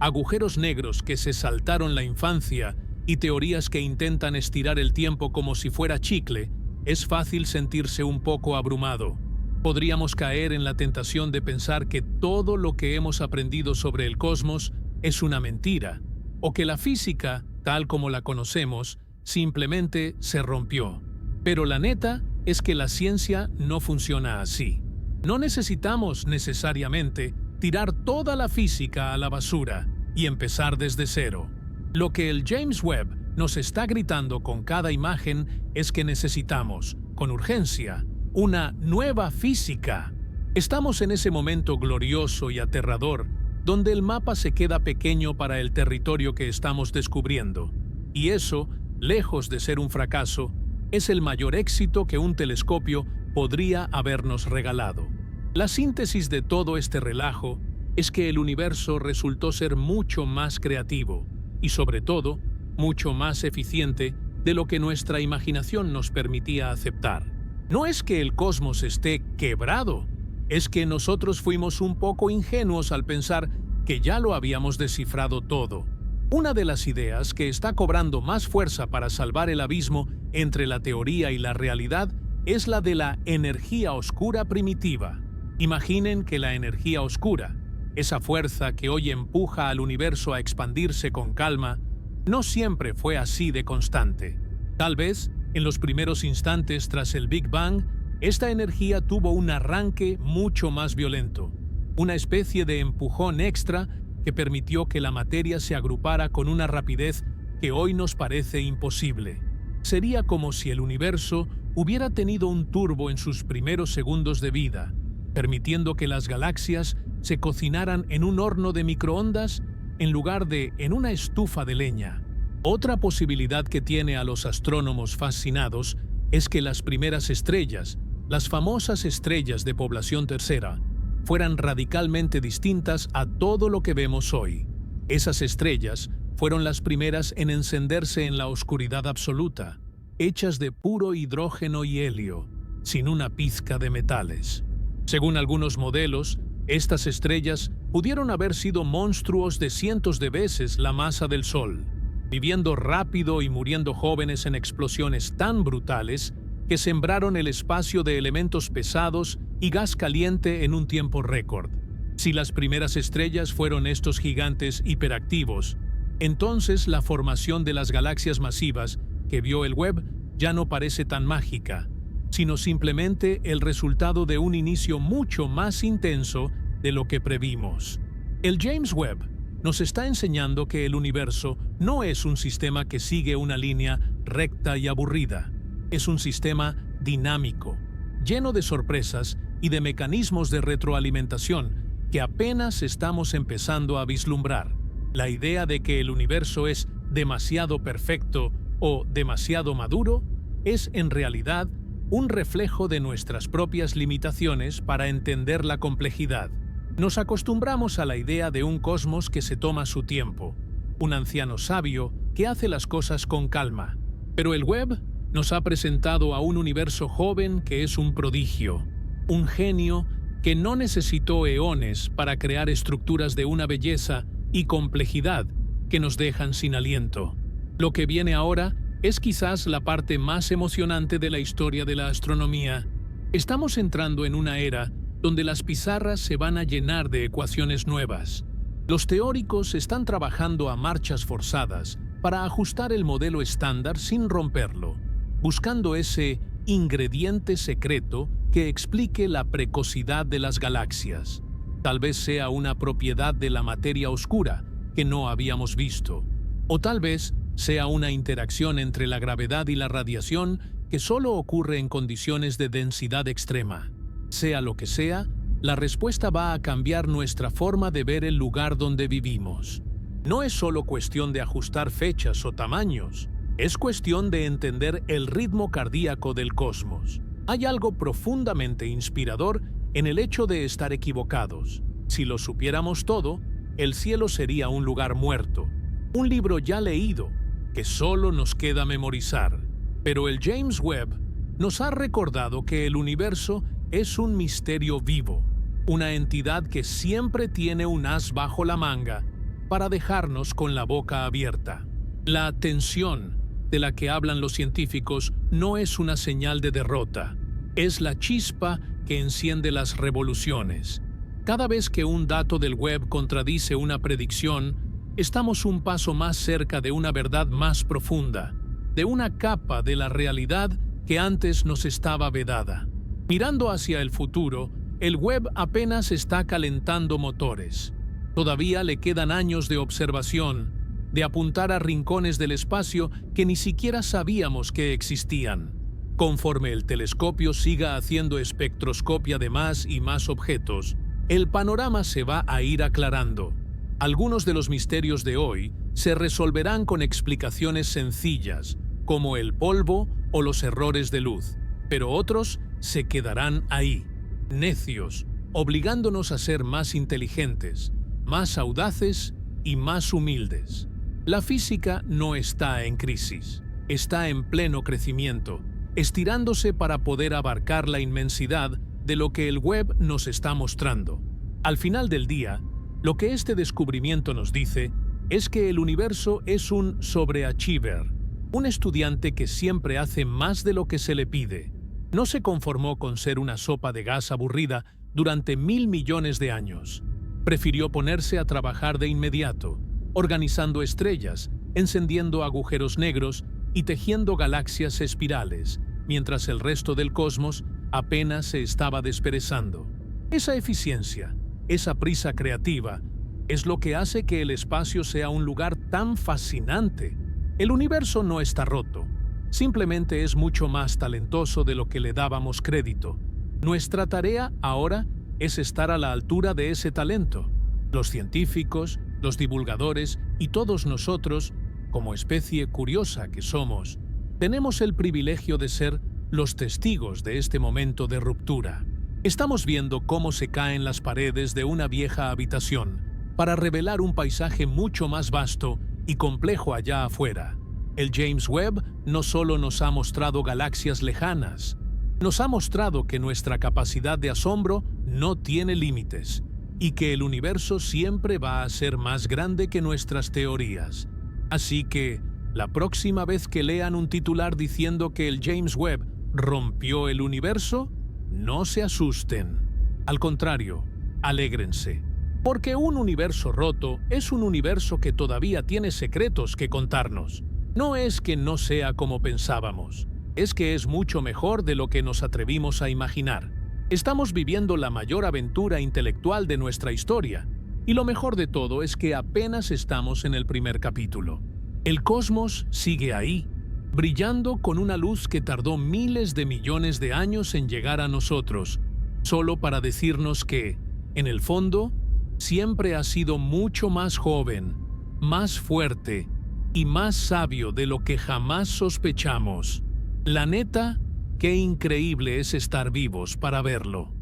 agujeros negros que se saltaron la infancia y teorías que intentan estirar el tiempo como si fuera chicle, es fácil sentirse un poco abrumado. Podríamos caer en la tentación de pensar que todo lo que hemos aprendido sobre el cosmos es una mentira, o que la física, tal como la conocemos, simplemente se rompió. Pero la neta es que la ciencia no funciona así. No necesitamos necesariamente tirar toda la física a la basura y empezar desde cero. Lo que el James Webb nos está gritando con cada imagen es que necesitamos, con urgencia, una nueva física. Estamos en ese momento glorioso y aterrador, donde el mapa se queda pequeño para el territorio que estamos descubriendo. Y eso, lejos de ser un fracaso, es el mayor éxito que un telescopio podría habernos regalado. La síntesis de todo este relajo es que el universo resultó ser mucho más creativo y, sobre todo, mucho más eficiente de lo que nuestra imaginación nos permitía aceptar. No es que el cosmos esté quebrado, es que nosotros fuimos un poco ingenuos al pensar que ya lo habíamos descifrado todo. Una de las ideas que está cobrando más fuerza para salvar el abismo entre la teoría y la realidad es la de la energía oscura primitiva. Imaginen que la energía oscura, esa fuerza que hoy empuja al universo a expandirse con calma, no siempre fue así de constante. Tal vez, en los primeros instantes tras el Big Bang, esta energía tuvo un arranque mucho más violento, una especie de empujón extra que permitió que la materia se agrupara con una rapidez que hoy nos parece imposible. Sería como si el universo hubiera tenido un turbo en sus primeros segundos de vida, permitiendo que las galaxias se cocinaran en un horno de microondas en lugar de en una estufa de leña. Otra posibilidad que tiene a los astrónomos fascinados es que las primeras estrellas, las famosas estrellas de población tercera, fueran radicalmente distintas a todo lo que vemos hoy. Esas estrellas fueron las primeras en encenderse en la oscuridad absoluta, hechas de puro hidrógeno y helio, sin una pizca de metales. Según algunos modelos, estas estrellas pudieron haber sido monstruos de cientos de veces la masa del Sol, viviendo rápido y muriendo jóvenes en explosiones tan brutales que sembraron el espacio de elementos pesados y gas caliente en un tiempo récord. Si las primeras estrellas fueron estos gigantes hiperactivos, entonces la formación de las galaxias masivas que vio el Webb ya no parece tan mágica, sino simplemente el resultado de un inicio mucho más intenso de lo que previmos. El James Webb nos está enseñando que el universo no es un sistema que sigue una línea recta y aburrida. Es un sistema dinámico, lleno de sorpresas y de mecanismos de retroalimentación que apenas estamos empezando a vislumbrar. La idea de que el universo es demasiado perfecto o demasiado maduro es en realidad un reflejo de nuestras propias limitaciones para entender la complejidad. Nos acostumbramos a la idea de un cosmos que se toma su tiempo, un anciano sabio que hace las cosas con calma. Pero el Webb nos ha presentado a un universo joven que es un prodigio, un genio que no necesitó eones para crear estructuras de una belleza y complejidad que nos dejan sin aliento. Lo que viene ahora es quizás la parte más emocionante de la historia de la astronomía. Estamos entrando en una era donde las pizarras se van a llenar de ecuaciones nuevas. Los teóricos están trabajando a marchas forzadas para ajustar el modelo estándar sin romperlo, buscando ese ingrediente secreto que explique la precocidad de las galaxias. Tal vez sea una propiedad de la materia oscura que no habíamos visto, o tal vez sea una interacción entre la gravedad y la radiación que solo ocurre en condiciones de densidad extrema. Sea lo que sea, la respuesta va a cambiar nuestra forma de ver el lugar donde vivimos. No es solo cuestión de ajustar fechas o tamaños, es cuestión de entender el ritmo cardíaco del cosmos. Hay algo profundamente inspirador en el hecho de estar equivocados. Si lo supiéramos todo, el cielo sería un lugar muerto, un libro ya leído, que solo nos queda memorizar. Pero el James Webb nos ha recordado que el universo es un misterio vivo, una entidad que siempre tiene un as bajo la manga para dejarnos con la boca abierta. La tensión de la que hablan los científicos no es una señal de derrota, es la chispa que enciende las revoluciones. Cada vez que un dato del Webb contradice una predicción, estamos un paso más cerca de una verdad más profunda, de una capa de la realidad que antes nos estaba vedada. Mirando hacia el futuro, el Webb apenas está calentando motores. Todavía le quedan años de observación, de apuntar a rincones del espacio que ni siquiera sabíamos que existían. Conforme el telescopio siga haciendo espectroscopia de más y más objetos, el panorama se va a ir aclarando. Algunos de los misterios de hoy se resolverán con explicaciones sencillas, como el polvo o los errores de luz, pero otros se quedarán ahí, necios, obligándonos a ser más inteligentes, más audaces y más humildes. La física no está en crisis, está en pleno crecimiento, estirándose para poder abarcar la inmensidad de lo que el Webb nos está mostrando. Al final del día, lo que este descubrimiento nos dice es que el universo es un sobreachiever, un estudiante que siempre hace más de lo que se le pide. No se conformó con ser una sopa de gas aburrida durante 1000 millones de años. Prefirió ponerse a trabajar de inmediato, organizando estrellas, encendiendo agujeros negros y tejiendo galaxias espirales, mientras el resto del cosmos apenas se estaba desperezando. Esa eficiencia, esa prisa creativa, es lo que hace que el espacio sea un lugar tan fascinante. El universo no está roto, simplemente es mucho más talentoso de lo que le dábamos crédito. Nuestra tarea ahora es estar a la altura de ese talento. Los científicos, los divulgadores y todos nosotros como especie curiosa que somos, tenemos el privilegio de ser los testigos de este momento de ruptura. Estamos viendo cómo se caen las paredes de una vieja habitación para revelar un paisaje mucho más vasto y complejo allá afuera. El James Webb no solo nos ha mostrado galaxias lejanas, nos ha mostrado que nuestra capacidad de asombro no tiene límites y que el universo siempre va a ser más grande que nuestras teorías. Así que, la próxima vez que lean un titular diciendo que el James Webb rompió el universo, no se asusten. Al contrario, alégrense. Porque un universo roto es un universo que todavía tiene secretos que contarnos. No es que no sea como pensábamos, es que es mucho mejor de lo que nos atrevimos a imaginar. Estamos viviendo la mayor aventura intelectual de nuestra historia, y lo mejor de todo es que apenas estamos en el primer capítulo. El cosmos sigue ahí, brillando con una luz que tardó miles de millones de años en llegar a nosotros, solo para decirnos que, en el fondo, siempre ha sido mucho más joven, más fuerte y más sabio de lo que jamás sospechamos. La neta, qué increíble es estar vivos para verlo.